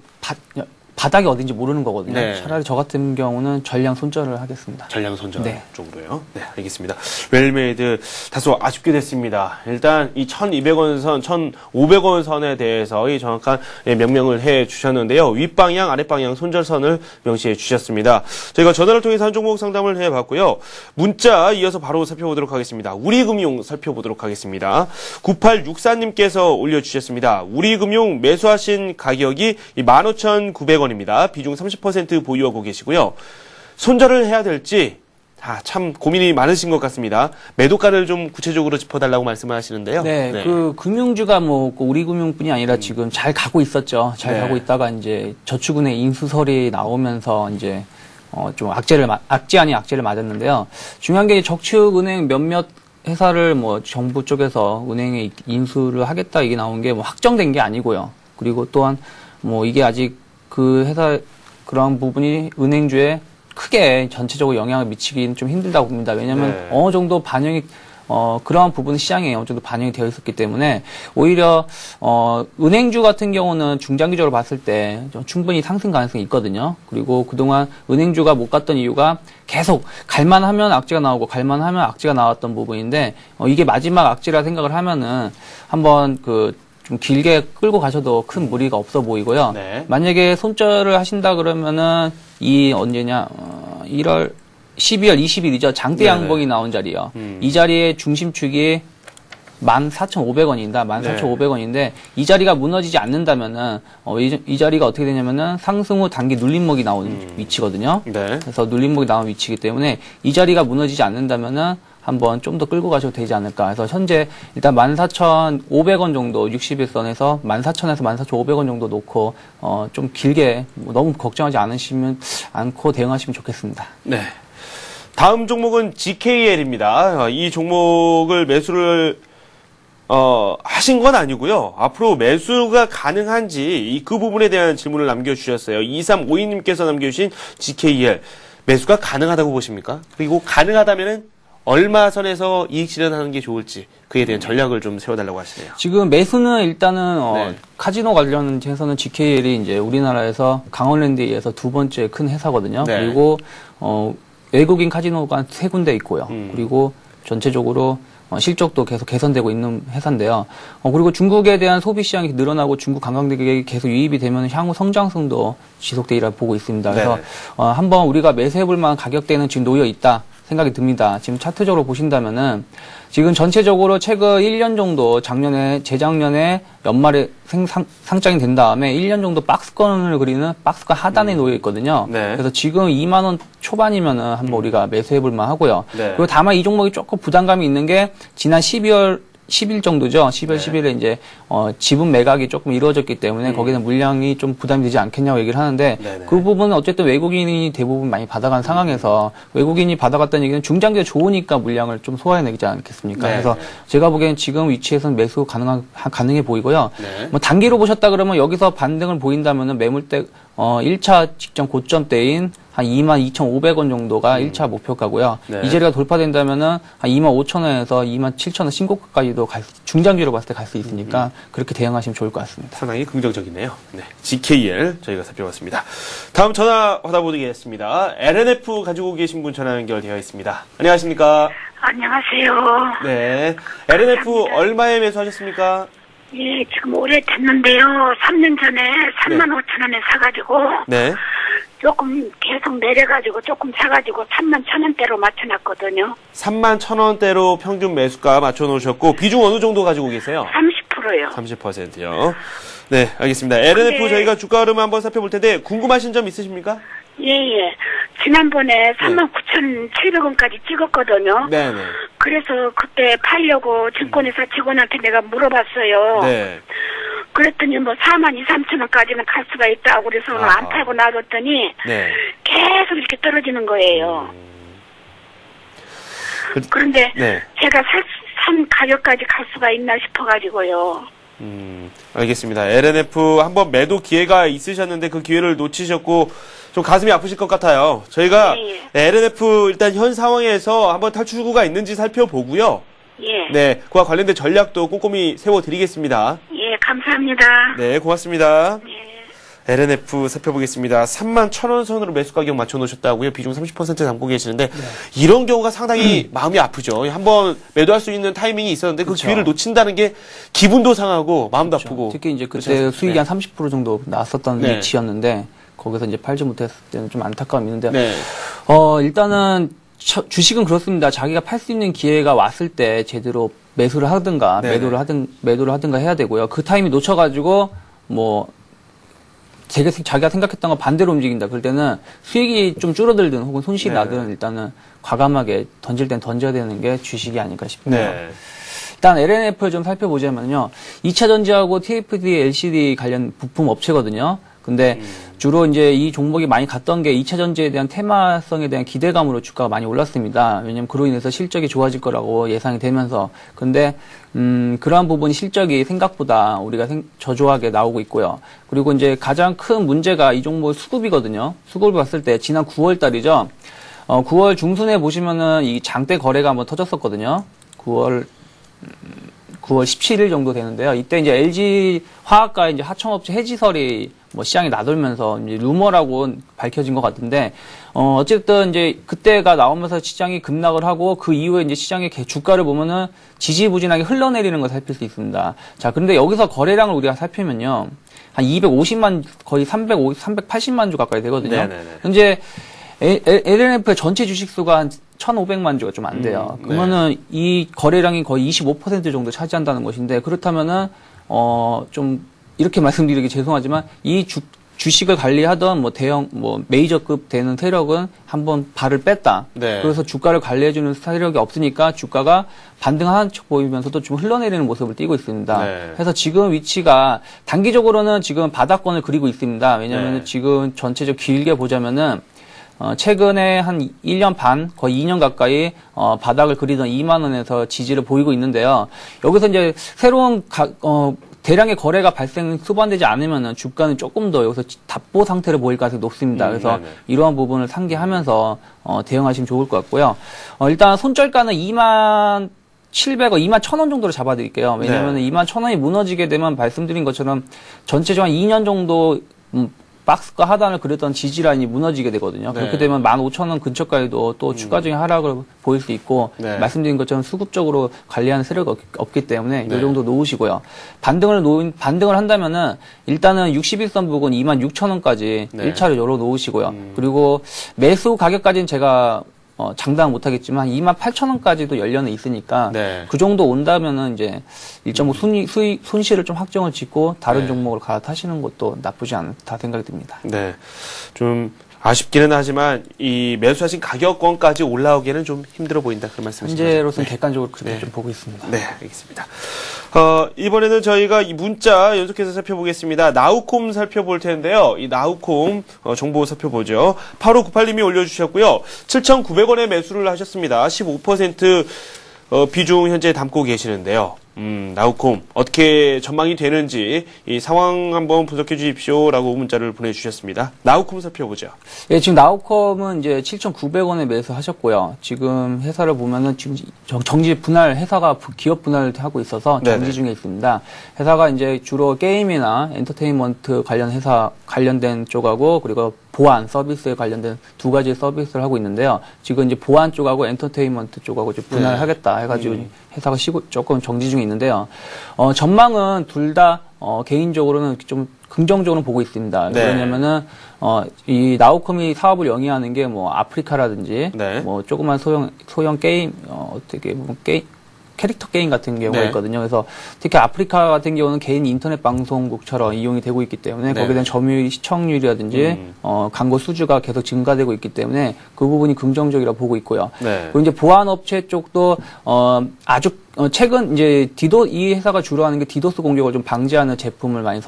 바닥이 어딘지 모르는 거거든요. 네. 차라리 저 같은 경우는 전량 손절을 하겠습니다. 전량 손절 네. 쪽으로요. 네, 알겠습니다. 웰메이드 다소 아쉽게 됐습니다. 일단 이 1,200원 선, 1,500원 선에 대해서 이 정확한 명명을 해 주셨는데요. 윗방향, 아랫방향 손절선을 명시해 주셨습니다. 저희가 전화를 통해서 한 종목 상담을 해 봤고요. 문자 이어서 바로 살펴보도록 하겠습니다. 우리금융 살펴보도록 하겠습니다. 9864님께서 올려주셨습니다. 우리금융 매수하신 가격이 15,900원입니다. 비중 30% 보유하고 계시고요. 손절을 해야 될지 참 고민이 많으신 것 같습니다. 매도가를 좀 구체적으로 짚어달라고 말씀을 하시는데요. 네, 그 금융주가 우리금융뿐이 아니라 지금 잘 가고 있었죠. 잘 네. 가고 있다가 이제 저축은행 인수설이 나오면서 이제 좀 악재 아닌 악재를 맞았는데요. 중요한 게 저축은행 몇몇 회사를 정부 쪽에서 은행에 인수를 하겠다 이게 나온 게 확정된 게 아니고요. 그리고 또한 이게 아직 그 회사 그런 부분이 은행주에 크게 전체적으로 영향을 미치기는 좀 힘들다고 봅니다. 왜냐하면 네. 어느 정도 반영이 그러한 부분은 시장에 어느 정도 반영이 되어 있었기 때문에 오히려 은행주 같은 경우는 중장기적으로 봤을 때 충분히 상승 가능성이 있거든요. 그리고 그동안 은행주가 못 갔던 이유가 계속 갈만하면 악재가 나오고 갈만하면 악재가 나왔던 부분인데 이게 마지막 악재라 생각을 하면은 한번 좀 길게 끌고 가셔도 큰 무리가 없어 보이고요. 네. 만약에 손절을 하신다 그러면은 언제냐? 12월 20일이죠. 장대 양봉이 나온 자리요. 이 자리의 중심축이 14,500원입니다. 14,500원인데 이 자리가 무너지지 않는다면은 이 자리가 어떻게 되냐면은 상승 후 단기 눌림목이 나오는 위치거든요. 네. 그래서 눌림목이 나온 위치이기 때문에 이 자리가 무너지지 않는다면은 한번 좀 더 끌고 가셔도 되지 않을까. 그래서 현재 일단 14,500원 정도 60일선에서 14,000에서 14,500원 정도 놓고 좀 길게 너무 걱정하지 않고 대응하시면 좋겠습니다. 네. 다음 종목은 GKL입니다. 이 종목을 매수를 하신 건 아니고요. 앞으로 매수가 가능한지 그 부분에 대한 질문을 남겨주셨어요. 2352님께서 남겨주신 GKL 매수가 가능하다고 보십니까? 그리고 가능하다면은 얼마 선에서 이익 실현하는 게 좋을지 그에 대한 전략을 좀 세워달라고 하시네요. 지금 매수는 일단은 네. 카지노 관련해서는 GKL이 이제 우리나라에서 강원랜드에 의해서 두 번째 큰 회사거든요. 네. 그리고 외국인 카지노가 3군데 있고요. 그리고 전체적으로 실적도 계속 개선되고 있는 회사인데요. 그리고 중국에 대한 소비 시장이 늘어나고 중국 관광객이 계속 유입이 되면 향후 성장성도 지속되리라 보고 있습니다. 그래서 네. 한번 우리가 매수해볼 만한 가격대는 지금 놓여 있다 생각이 듭니다. 지금 차트적으로 보신다면은 지금 전체적으로 최근 1년 정도 재작년에 연말에 상장이 된 다음에 1년 정도 박스권을 그리는 박스권 하단에 놓여 있거든요. 네. 그래서 지금 2만 원 초반이면은 한번 우리가 매수해 볼 만하고요. 네. 그리고 다만 이 종목이 조금 부담감이 있는 게 지난 12월 10일 정도죠. 10월 10일에 이제 지분 매각이 조금 이루어졌기 때문에 거기는 물량이 좀 부담이 되지 않겠냐고 얘기를 하는데 네네. 그 부분은 어쨌든 외국인이 대부분 많이 받아간 상황에서 외국인이 받아갔다는 얘기는 중장기가 좋으니까 물량을 좀 소화해내지 않겠습니까? 네. 그래서 제가 보기엔 지금 위치에서는 매수 가능해 보이고요. 네. 뭐 단기로 보셨다 그러면 여기서 반등을 보인다면은 매물대 1차 직전 고점대인 한 22,500원 정도가 1차 목표가고요. 네. 이 자리가 돌파된다면은 한 25,000원에서 27,000원 신고가까지도 중장기로 봤을 때 갈 수 있으니까 그렇게 대응하시면 좋을 것 같습니다. 상당히 긍정적이네요. 네. GKL 저희가 살펴봤습니다. 다음 전화 받아보겠습니다. LNF 가지고 계신 분 전화 연결되어 있습니다. 안녕하십니까? 안녕하세요. 네. LNF 얼마에 매수하셨습니까? 예, 지금 오래됐는데요. 3년 전에 35,000원에 사가지고 네. 조금 계속 내려가지고 조금 사가지고 31,000원대로 맞춰놨거든요. 31,000원대로 평균 매수가 맞춰놓으셨고 비중 어느 정도 가지고 계세요? 30%요. 30%요. 네, 알겠습니다. LNF 네. 저희가 주가 흐름을 한번 살펴볼 텐데 궁금하신 점 있으십니까? 예. 지난번에 39,700원까지 찍었거든요. 네네. 그래서 그때 팔려고 증권회사 직원한테 내가 물어봤어요. 네. 그랬더니 뭐 42,000~43,000원까지는 갈 수가 있다고 그래서 오늘 아하. 안 팔고 놔뒀더니 네. 계속 이렇게 떨어지는 거예요. 그런데 네. 제가 산 가격까지 갈 수가 있나 싶어가지고요. 알겠습니다. LNF 한번 매도 기회가 있으셨는데 그 기회를 놓치셨고 좀 가슴이 아프실 것 같아요. 저희가 LNF 일단 현 상황에서 한번 탈출구가 있는지 살펴보고요. 예. 네, 그와 관련된 전략도 꼼꼼히 세워드리겠습니다. 예, 감사합니다. 네, 고맙습니다. 예. LNF 살펴보겠습니다. 31,000원 선으로 매수 가격 맞춰놓으셨다고요. 비중 30% 담고 계시는데 이런 경우가 상당히 마음이 아프죠. 한번 매도할 수 있는 타이밍이 있었는데 그 기회를 놓친다는 게 기분도 상하고 마음도 아프고. 특히 이제 그때 수익이 한 30% 정도 나왔었던 네. 위치였는데 거기서 이제 팔지 못했을 때는 좀 안타까움이 있는데 네. 일단은 주식은 그렇습니다. 자기가 팔 수 있는 기회가 왔을 때 제대로 매수를 하든가 네네. 매도를 하든가 해야 되고요. 그 타이밍 놓쳐가지고 뭐 자기가 생각했던 거 반대로 움직인다. 그럴 때는 수익이 좀 줄어들든 혹은 손실이 네. 나든 일단은 과감하게 던질 땐 던져야 되는 게 주식이 아닐까 싶네요. 네. 일단 LNF를 좀 살펴보자면요. 2차 전지하고 TFD, LCD 관련 부품 업체거든요. 근데 주로 이제 이 종목이 많이 갔던 게 2차 전지에 대한 테마성에 대한 기대감으로 주가가 많이 올랐습니다. 왜냐면 그로 인해서 실적이 좋아질 거라고 예상이 되면서. 근데, 그러한 부분이 실적이 생각보다 우리가 저조하게 나오고 있고요. 그리고 이제 가장 큰 문제가 이 종목의 수급이거든요. 수급을 봤을 때 지난 9월 달이죠. 9월 중순에 보시면은 이 장대 거래가 한번 터졌었거든요. 9월 17일 정도 되는데요. 이때 이제 LG 화학과 이제 하청업체 해지설이 뭐 시장에 나돌면서 이제 루머라고 밝혀진 것 같은데, 어쨌든 이제 그때가 나오면서 시장이 급락을 하고 그 이후에 이제 시장의 주가를 보면은 지지부진하게 흘러내리는 걸 살필 수 있습니다. 자, 그런데 여기서 거래량을 우리가 살피면요. 한 250만, 거의 380만 주 가까이 되거든요. 네네네. 현재 LNF의 전체 주식 수가 한 1,500만 주가 좀 안 돼요. 그러면은 이 거래량이 거의 25% 정도 차지한다는 것인데, 그렇다면은 좀 이렇게 말씀드리기 죄송하지만 이 주식을 관리하던 뭐 대형 뭐 메이저급 되는 세력은 한번 발을 뺐다. 네. 그래서 주가를 관리해주는 세력이 없으니까 주가가 반등하는 척 보이면서도 좀 흘러내리는 모습을 띠고 있습니다. 네. 그래서 지금 위치가 단기적으로는 지금 바닥권을 그리고 있습니다. 왜냐하면 네. 지금 전체적 길게 보자면은 최근에 한 1년 반, 거의 2년 가까이, 바닥을 그리던 2만원에서 지지를 보이고 있는데요. 여기서 이제 새로운, 대량의 거래가 수반되지 않으면은 주가는 조금 더 여기서 답보 상태를 보일 가능성이 높습니다. 그래서 네네. 이러한 부분을 상기하면서, 대응하시면 좋을 것 같고요. 일단 손절가는 2700원, 21,000원 정도로 잡아드릴게요. 왜냐면은 네. 21,000원이 무너지게 되면 말씀드린 것처럼 전체적으로 한 2년 정도, 박스가 하단을 그렸던 지지라인이 무너지게 되거든요. 네. 그렇게 되면 15,000원 근처까지도 또 추가적인 하락을 보일 수 있고, 네. 말씀드린 것처럼 수급적으로 관리하는 세력이 없기 때문에 네. 이 정도 놓으시고요. 반등을 한다면은 일단은 61선 부근 26,000원까지 네. 1차로 열어 놓으시고요. 그리고 매수 가격까지는 제가 장담 못하겠지만 28,000원까지도 열려는 있으니까 네. 그 정도 온다면은 이제 1.5 손실을 좀 확정을 짓고 다른 네. 종목으로 갈아타시는 것도 나쁘지 않다 생각이 듭니다. 네. 좀 아쉽기는 하지만 이 매수하신 가격권까지 올라오기에는 좀 힘들어 보인다. 그런 말씀이시죠? 현재로서는 객관적으로 그렇게 네. 좀 보고 있습니다. 네, 알겠습니다. 이번에는 저희가 이 문자 연속해서 살펴보겠습니다. 나우콤 살펴볼 텐데요. 이 나우콤 정보 살펴보죠. 8598님이 올려주셨고요. 7,900원에 매수를 하셨습니다. 15% 비중 현재 담고 계시는데요. 나우콤 어떻게 전망이 되는지 이 상황 한번 분석해 주십시오라고 문자를 보내주셨습니다. 나우콤 살펴보죠. 예, 지금 나우콤은 이제 7,900원에 매수하셨고요. 지금 회사를 보면은 지금 정지 분할, 회사가 기업 분할을 하고 있어서 정지 네네. 중에 있습니다. 회사가 이제 주로 게임이나 엔터테인먼트 관련 회사, 관련된 쪽하고 그리고 보안 서비스에 관련된 두 가지 서비스를 하고 있는데요. 지금 이제 보안 쪽하고 엔터테인먼트 쪽하고 이제 분할하겠다 해가지고 회사가 조금 정지 중에 있는데요. 전망은 둘 다 개인적으로는 좀 긍정적으로 보고 있습니다. 네. 왜냐면은 이 나우콤이 사업을 영위하는 게 뭐 아프리카라든지 네. 뭐 조그만 소형 게임 어떻게 보면 캐릭터 게임 같은 경우가 네. 있거든요. 그래서 특히 아프리카 같은 경우는 개인 인터넷 방송국처럼 이용이 되고 있기 때문에 네. 거기에 대한 점유율, 시청률이라든지 광고 수주가 계속 증가되고 있기 때문에 그 부분이 긍정적이라고 보고 있고요. 네. 그리고 이제 보안 업체 쪽도 아주 최근 이제 이 회사가 주로 하는 게 디도스 공격을 좀 방지하는 제품을 많이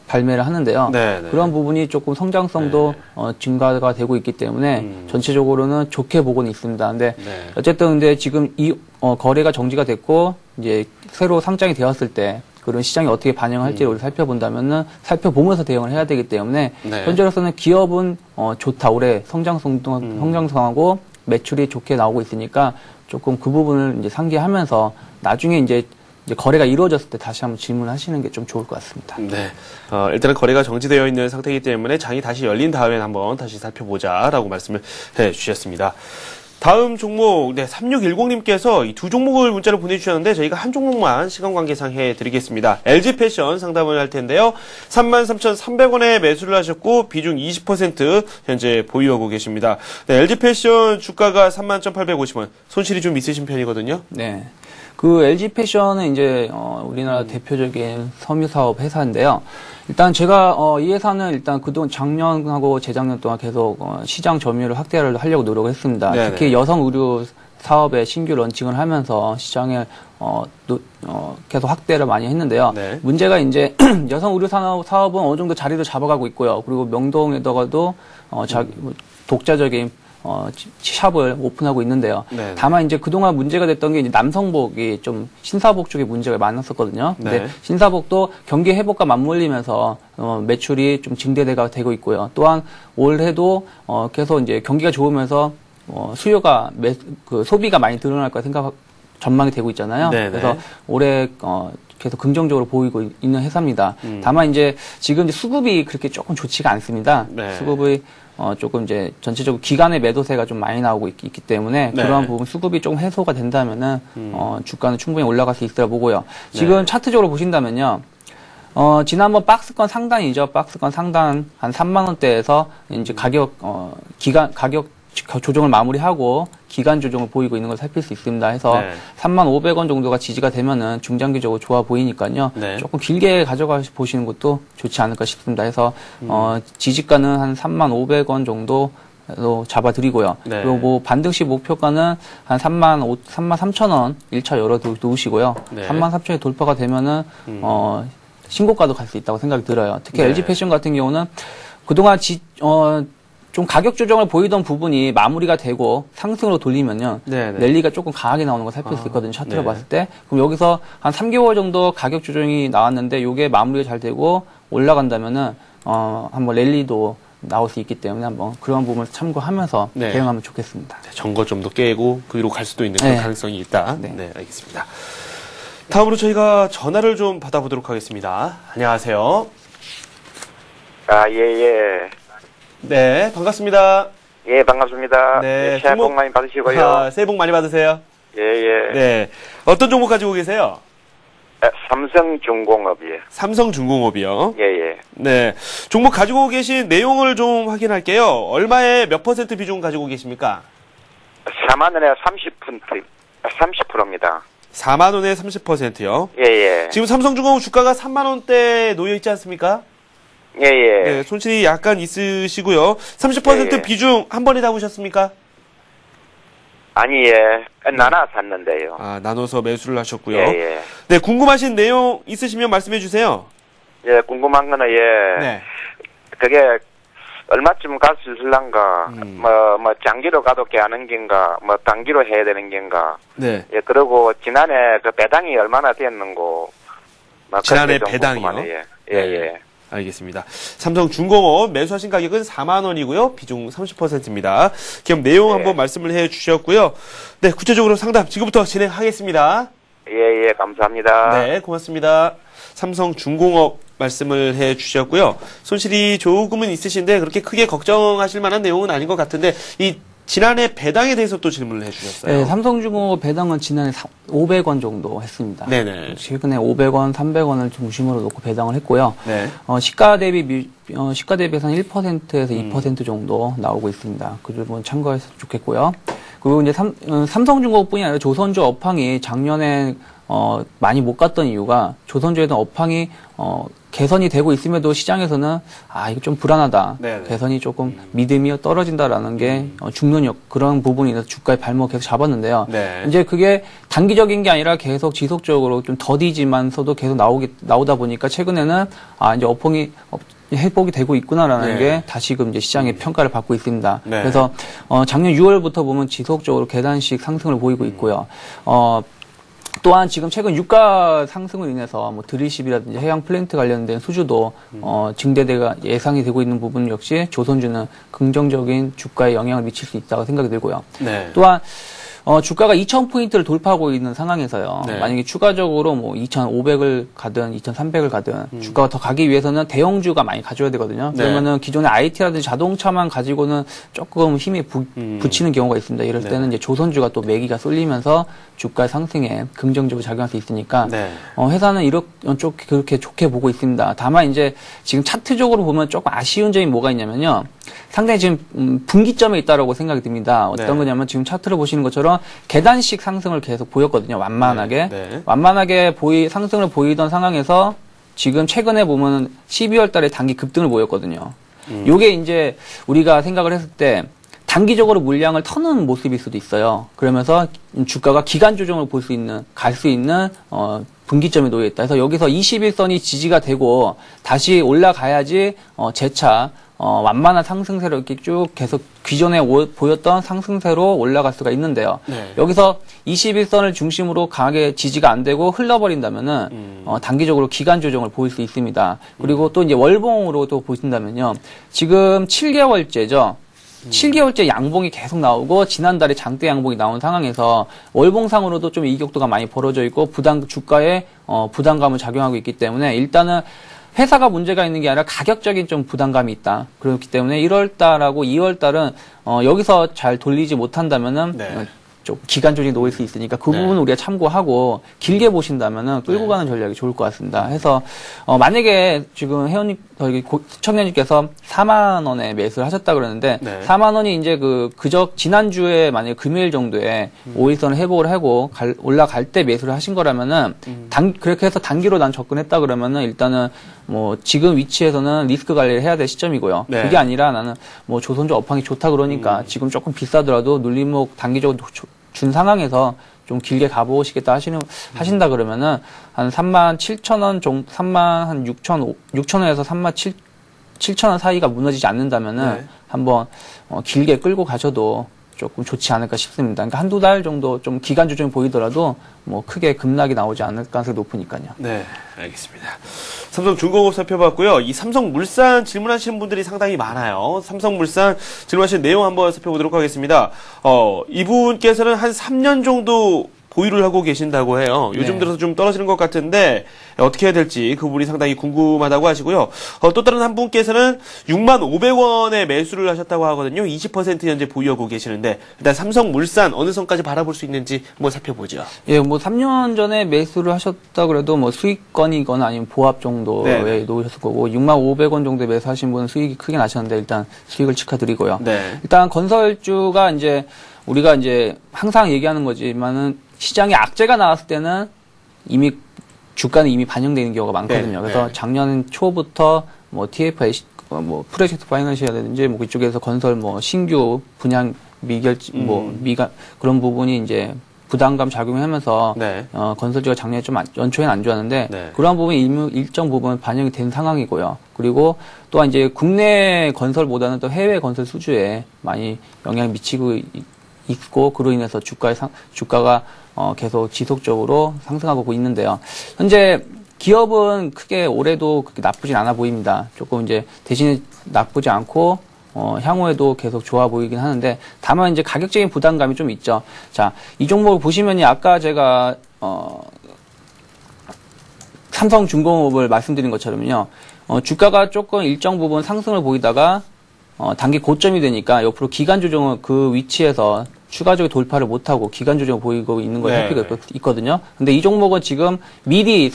발매를 하는데요. 네, 네. 그런 부분이 조금 성장성도 증가가 되고 있기 때문에 전체적으로는 좋게 보고는 있습니다. 근데 네. 어쨌든 근데 지금 이 거래가 정지가 됐고 이제 새로 상장이 되었을 때 그런 시장이 어떻게 반영할지를 우리 살펴본다면은 살펴보면서 대응을 해야 되기 때문에 네. 현재로서는 기업은 좋다. 올해 성장성하고 매출이 좋게 나오고 있으니까 조금 그 부분을 이제 상기하면서 나중에 이제 거래가 이루어졌을 때 다시 한번 질문하시는 게 좀 좋을 것 같습니다. 네. 일단은 거래가 정지되어 있는 상태이기 때문에 장이 다시 열린 다음에 한번 다시 살펴보자라고 말씀을 해 주셨습니다. 다음 종목, 3610님께서 이 두 종목을 문자로 보내주셨는데 저희가 한 종목만 시간 관계상 해드리겠습니다. LG패션 상담을 할 텐데요. 33,300원에 매수를 하셨고 비중 20% 현재 보유하고 계십니다. 네, LG패션 주가가 31,850원. 손실이 좀 있으신 편이거든요. 네. 그 LG패션은 이제 우리나라 대표적인 섬유사업 회사인데요. 일단 제가 이 회사는 일단 그동안 작년하고 재작년 동안 계속 시장 점유율을 확대를 하려고 노력을 했습니다. 네네. 특히 여성 의류 사업에 신규 런칭을 하면서 시장에 계속 확대를 많이 했는데요. 네. 문제가 이제 여성 의류 사업은 어느 정도 자리를 잡아가고 있고요. 그리고 명동에다가도 독자적인 샵을 오픈하고 있는데요. 네. 다만 이제 그동안 문제가 됐던 게 이제 남성복이 좀 신사복 쪽에 문제가 많았었거든요. 근데 네. 신사복도 경기 회복과 맞물리면서 매출이 좀 증대가 되고 있고요. 또한 올해도 계속 이제 경기가 좋으면서 수요가 소비가 많이 늘어날 거라 전망이 되고 있잖아요. 네네. 그래서 올해 계속 긍정적으로 보이고 있는 회사입니다. 다만 이제 지금 이제 수급이 그렇게 조금 좋지가 않습니다. 네. 수급이 조금 이제 전체적으로 기간의 매도세가 좀 많이 나오고 있기 때문에 네. 그러한 부분 수급이 조금 해소가 된다면은 주가는 충분히 올라갈 수 있으라 보고요. 지금 차트적으로 보신다면요. 지난번 박스권 상단이죠. 박스권 상단 한 3만 원대에서 이제 가격 조정을 마무리하고 기간 조정을 보이고 있는 걸 살필 수 있습니다. 해서 네. 3,500원 정도가 지지가 되면은 중장기적으로 좋아 보이니까요. 네. 조금 길게 가져가 보시는 것도 좋지 않을까 싶습니다. 해서 지지가는 한 3,500원 정도 로 잡아드리고요. 네. 그리고 뭐 반등시 목표가는 한 33,000원 1차 열어 놓으시고요. 네. 33,000원이 돌파가 되면은 신고가도 갈 수 있다고 생각이 들어요. 특히 네. LG패션 같은 경우는 그동안 좀 가격 조정을 보이던 부분이 마무리가 되고 상승으로 돌리면요. 네네. 랠리가 조금 강하게 나오는 걸 살필 수 있거든요. 차트로 네. 봤을 때. 그럼 여기서 한 3개월 정도 가격 조정이 나왔는데 이게 마무리가 잘 되고 올라간다면은 한번 랠리도 나올 수 있기 때문에 한번 그런 부분을 참고하면서 네. 대응하면 좋겠습니다. 정거 좀더 깨고 그 위로 갈 수도 있는 그런 네. 가능성이 있다. 네. 네. 알겠습니다. 다음으로 저희가 전화를 좀 받아보도록 하겠습니다. 안녕하세요. 예. 네, 반갑습니다. 예, 반갑습니다. 네, 예, 새해 복 종목- 많이 받으시고요. 새해 복 많이 받으세요. 예. 네. 어떤 종목 가지고 계세요? 삼성중공업이요. 삼성중공업이요. 예. 네. 종목 가지고 계신 내용을 좀 확인할게요. 얼마에 몇 % 비중 가지고 계십니까? 4만 원에 30%입니다. 4만 원에 30%요. 예. 지금 삼성중공업 주가가 3만 원대에 놓여 있지 않습니까? 예. 네, 손실이 약간 있으시고요. 30% 예. 비중 한 번에 잡으셨습니까? 아니, 나눠 샀는데요. 아, 나눠서 매수를 하셨고요. 예. 네, 궁금하신 내용 있으시면 말씀해 주세요. 예, 궁금한 거는 네. 그게 얼마쯤 갈 수 있을란가, 뭐, 장기로 가도 개하는 겐가, 뭐, 단기로 해야 되는 겐가. 네. 예, 그리고 지난해 그 배당이 얼마나 됐는고. 막 지난해 그런 게 좀 배당이요? 궁금하네, 예. 알겠습니다. 삼성중공업 매수하신 가격은 4만 원이고요. 비중 30%입니다. 기업 내용 한번 말씀을 해 주셨고요. 네, 구체적으로 상담 지금부터 진행하겠습니다. 예, 감사합니다. 네, 고맙습니다. 삼성중공업 말씀을 해 주셨고요. 손실이 조금은 있으신데 그렇게 크게 걱정하실 만한 내용은 아닌 것 같은데 이 지난해 배당에 대해서 또 질문을 해 주셨어요. 네, 삼성중공업 배당은 지난해 500원 정도 했습니다. 네네. 최근에 500원, 300원을 중심으로 놓고 배당을 했고요. 네. 시가 대비해서 1%에서 2% 정도 나오고 있습니다. 그 부분 참고해서 좋겠고요. 그리고 이제 삼성중공업뿐이 아니라 조선주 업황이 작년에 많이 못 갔던 이유가 조선주에 대한 업황이 개선이 되고 있음에도 시장에서는 이거 좀 불안하다. 네네. 개선이 조금 믿음이 떨어진다라는 게 죽는 그런 부분이 있어서 주가의 발목 계속 잡았는데요. 네. 이제 그게 단기적인 게 아니라 계속 지속적으로 좀 더디지만서도 계속 나오다 보니까 최근에는 이제 업황이 회복이 되고 있구나라는 네. 게 다시금 이제 시장의 평가를 받고 있습니다. 네. 그래서 작년 6월부터 보면 지속적으로 계단식 상승을 보이고 있고요. 또한 지금 최근 유가 상승으로 인해서 뭐 드릴십이라든지 해양 플랜트 관련된 수주도 증대가 예상이 되고 있는 부분 역시 조선주는 긍정적인 주가에 영향을 미칠 수 있다고 생각이 들고요. 네. 또한 주가가 2,000포인트를 돌파하고 있는 상황에서요. 네. 만약에 추가적으로 뭐 2,500을 가든 2,300을 가든 주가가 더 가기 위해서는 대형주가 많이 가져야 되거든요. 네. 그러면은 기존의 IT라든지 자동차만 가지고는 조금 힘이 붙이는 경우가 있습니다. 이럴 네. 때는 이제 조선주가 또 매기가 쏠리면서 주가 상승에 긍정적으로 작용할 수 있으니까 네. 회사는 그렇게 좋게 보고 있습니다. 다만 이제 지금 차트적으로 보면 조금 아쉬운 점이 뭐가 있냐면요. 상당히 지금 분기점에 있다라고 생각이 듭니다. 어떤 네. 거냐면 지금 차트를 보시는 것처럼 계단식 상승을 계속 보였거든요. 완만하게. 네. 완만하게 상승을 보이던 상황에서 지금 최근에 보면 12월 달에 단기 급등을 보였거든요. 요게 이제 우리가 생각을 했을 때 단기적으로 물량을 터는 모습일 수도 있어요. 그러면서 주가가 기간 조정을 갈 수 있는 분기점에 놓여 있다. 그래서 여기서 21선이 지지가 되고 다시 올라가야지 재차 완만한 상승세로 이렇게 쭉 계속 기존에 보였던 상승세로 올라갈 수가 있는데요. 네. 여기서 21선을 중심으로 강하게 지지가 안 되고 흘러버린다면은 단기적으로 기간 조정을 보일 수 있습니다. 그리고 또 이제 월봉으로 또 보신다면요. 지금 7개월째죠. 7개월째 양봉이 계속 나오고 지난달에 장대 양봉이 나온 상황에서 월봉상으로도 좀 이격도가 많이 벌어져 있고 주가에 부담감을 작용하고 있기 때문에 일단은 회사가 문제가 있는 게 아니라 가격적인 좀 부담감이 있다. 그렇기 때문에 1월달하고 2월달은 여기서 잘 돌리지 못한다면은 네. 좀 기간 조정이 놓일 수 있으니까 그 네. 부분을 우리가 참고하고 길게 보신다면은 끌고 가는 전략이 좋을 것 같습니다. 해서 만약에 지금 시청자님께서 4만 원에 매수를 하셨다 그러는데 네. 4만 원이 이제 지난주에 만약에 금요일 정도에 5일선을 회복을 하고 올라갈 때 매수를 하신 거라면은 그렇게 해서 단기로 난 접근했다 그러면은 일단은 뭐 지금 위치에서는 리스크 관리를 해야 될 시점이고요. 네. 그게 아니라 나는 뭐 조선주 업황이 좋다 그러니까 지금 조금 비싸더라도 눌림목 단기적으로 준 상황에서 좀 길게 가보시겠다 하신다 그러면은 한 37,000원 정도, 36,000원에서 37,000원 사이가 무너지지 않는다면은 네. 한번 길게 끌고 가셔도 조금 좋지 않을까 싶습니다. 그러니까 한두 달 정도 좀 기간 조정이 보이더라도 뭐 크게 급락이 나오지 않을 가능성이 높으니까요. 네, 알겠습니다. 삼성중공업 살펴봤고요. 이 삼성물산 질문하시는 분들이 상당히 많아요. 삼성물산 질문하시는 내용 한번 살펴보도록 하겠습니다. 이분께서는 한 3년 정도 보유를 하고 계신다고 해요. 요즘 네. 들어서 좀 떨어지는 것 같은데 어떻게 해야 될지 그 부분이 상당히 궁금하다고 하시고요. 또 다른 한 분께서는 6만 500원에 매수를 하셨다고 하거든요. 20% 현재 보유하고 계시는데 일단 삼성물산 어느 선까지 바라볼 수 있는지 한번 살펴보죠. 예, 뭐 3년 전에 매수를 하셨다 그래도 뭐 수익권이거나 아니면 보합 정도에 네. 놓으셨을 거고 6만 500원 정도에 매수하신 분은 수익이 크게 나셨는데 일단 수익을 축하드리고요. 네. 일단 건설주가 이제 우리가 이제 항상 얘기하는 거지만은 시장에 악재가 나왔을 때는 이미 주가는 이미 반영되는 경우가 많거든요. 네, 그래서 네. 작년 초부터 뭐 TFI 뭐 프로젝트 파이낸셜이라든지 뭐 그쪽에서 건설 뭐 신규 분양 미결 뭐 그런 부분이 이제 부담감 작용하면서 네. 건설주가 작년에 좀 연초에는 안 좋았는데 네. 그러한 부분이 일정 부분 반영이 된 상황이고요. 그리고 또한 이제 국내 건설보다는 또 해외 건설 수주에 많이 영향을 미치고 있고 그로 인해서 주가가 계속 지속적으로 상승하고 있는데요. 현재 기업은 크게 올해도 그렇게 나쁘진 않아 보입니다. 조금 이제 대신에 나쁘지 않고 향후에도 계속 좋아 보이긴 하는데 다만 이제 가격적인 부담감이 좀 있죠. 자, 이 종목을 보시면이 아까 제가 삼성중공업을 말씀드린 것처럼요. 주가가 조금 일정 부분 상승을 보이다가 단기 고점이 되니까 옆으로 기간 조정을 그 위치에서 추가적인 돌파를 못하고 기간 조정을 보이고 있는 걸 살피고 있거든요. 근데 이 종목은 지금 미리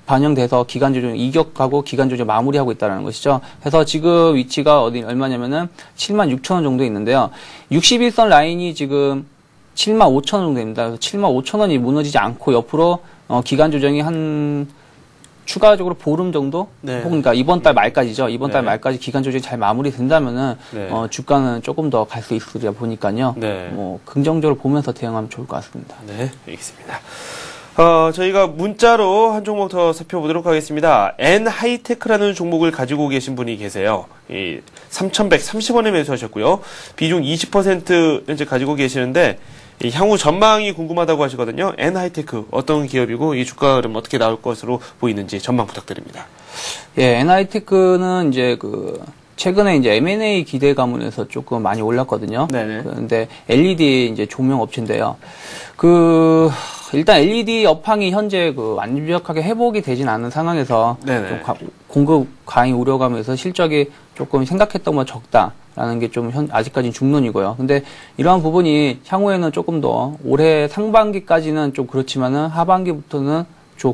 반영돼서 기간 조정 이격하고 기간 조정 마무리하고 있다는 것이죠. 그래서 지금 위치가 얼마냐면은 76,000원 정도 있는데요. 61선 라인이 지금 75,000원 정도 됩니다. 그래서 75,000원이 무너지지 않고 옆으로 기간 조정이 한 추가적으로 보름 정도? 네. 혹은 그러니까 이번 달 말까지죠. 이번 달 네. 말까지 기간 조정이 잘 마무리된다면은 네. 주가는 조금 더 갈 수 있으리라 보니까요. 네. 긍정적으로 보면서 대응하면 좋을 것 같습니다. 네, 알겠습니다. 저희가 문자로 한 종목 더 살펴보도록 하겠습니다. N하이테크라는 종목을 가지고 계신 분이 계세요. 3,130원에 매수하셨고요. 비중 20% 현재 가지고 계시는데 향후 전망이 궁금하다고 하시거든요. N하이테크 어떤 기업이고 이 주가 흐름 어떻게 나올 것으로 보이는지 전망 부탁드립니다. 예, N하이테크는 이제 최근에 이제 M&A 기대 가문에서 조금 많이 올랐거든요. 네네. 그런데 LED 이제 조명 업체인데요. 일단 LED 업황이 현재 완벽하게 회복이 되진 않은 상황에서 좀 공급 과잉 우려감에서 실적이 조금 생각했던 것보다 적다라는 게 좀 아직까지는 중론이고요. 근데 이러한 부분이 향후에는 조금 더 올해 상반기까지는 좀 그렇지만은 하반기부터는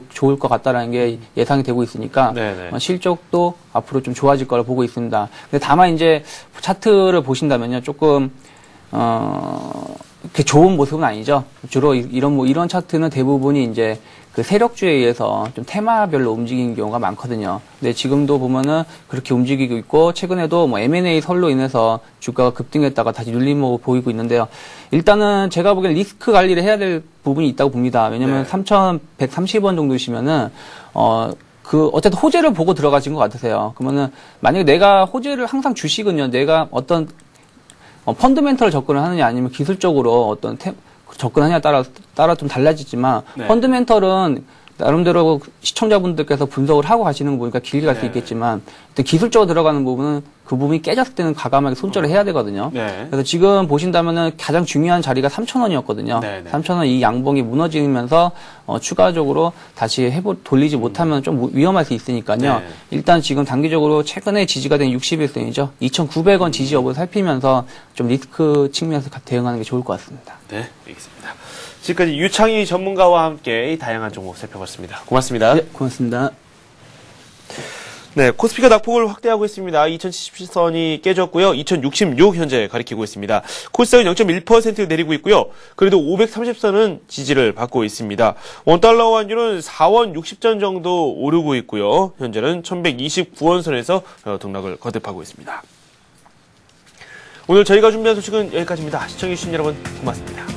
좋을 것 같다라는 게 예상이 되고 있으니까 실적도 앞으로 좀 좋아질 거라 보고 있습니다. 근데 다만 이제 차트를 보신다면요, 조금 그렇게 좋은 모습은 아니죠. 주로 이런 차트는 대부분이 이제 그 세력주에 의해서 좀 테마별로 움직이는 경우가 많거든요. 근데 지금도 보면은 그렇게 움직이고 있고, 최근에도 M&A 설로 인해서 주가가 급등했다가 다시 눌림목을 보이고 있는데요. 일단은 제가 보기엔 리스크 관리를 해야 될 부분이 있다고 봅니다. 왜냐면 3,130원 정도시면은, 어쨌든 호재를 보고 들어가신 것 같으세요. 그러면은 만약에 내가 호재를 항상 주식은요, 내가 어떤 펀드멘털 접근을 하느냐 아니면 기술적으로 어떤 접근하느냐에 따라 좀 달라지지만 펀드멘털은 나름대로 시청자분들께서 분석을 하고 가시는 거 보니까 길게 갈 수 있겠지만 기술적으로 들어가는 부분은 그 부분이 깨졌을 때는 과감하게 손절을 해야 되거든요. 그래서 지금 보신다면은 가장 중요한 자리가 3,000원이었거든요. 3,000원 이 양봉이 무너지면서 추가적으로 다시 돌리지 못하면 좀 위험할 수 있으니까요. 일단 지금 단기적으로 최근에 지지가 된 61선이죠. 2,900원 지지 여부를 살피면서 좀 리스크 측면에서 대응하는 게 좋을 것 같습니다. 네, 알겠습니다. 지금까지 유창희 전문가와 함께 다양한 종목 살펴봤습니다. 고맙습니다. 네, 고맙습니다. 네, 코스피가 낙폭을 확대하고 있습니다. 2077선이 깨졌고요. 2066 현재 가리키고 있습니다. 코스닥은 0.1% 내리고 있고요. 그래도 530선은 지지를 받고 있습니다. 원달러 환율은 4원 60전 정도 오르고 있고요. 현재는 1129원 선에서 등락을 거듭하고 있습니다. 오늘 저희가 준비한 소식은 여기까지입니다. 시청해주신 여러분 고맙습니다.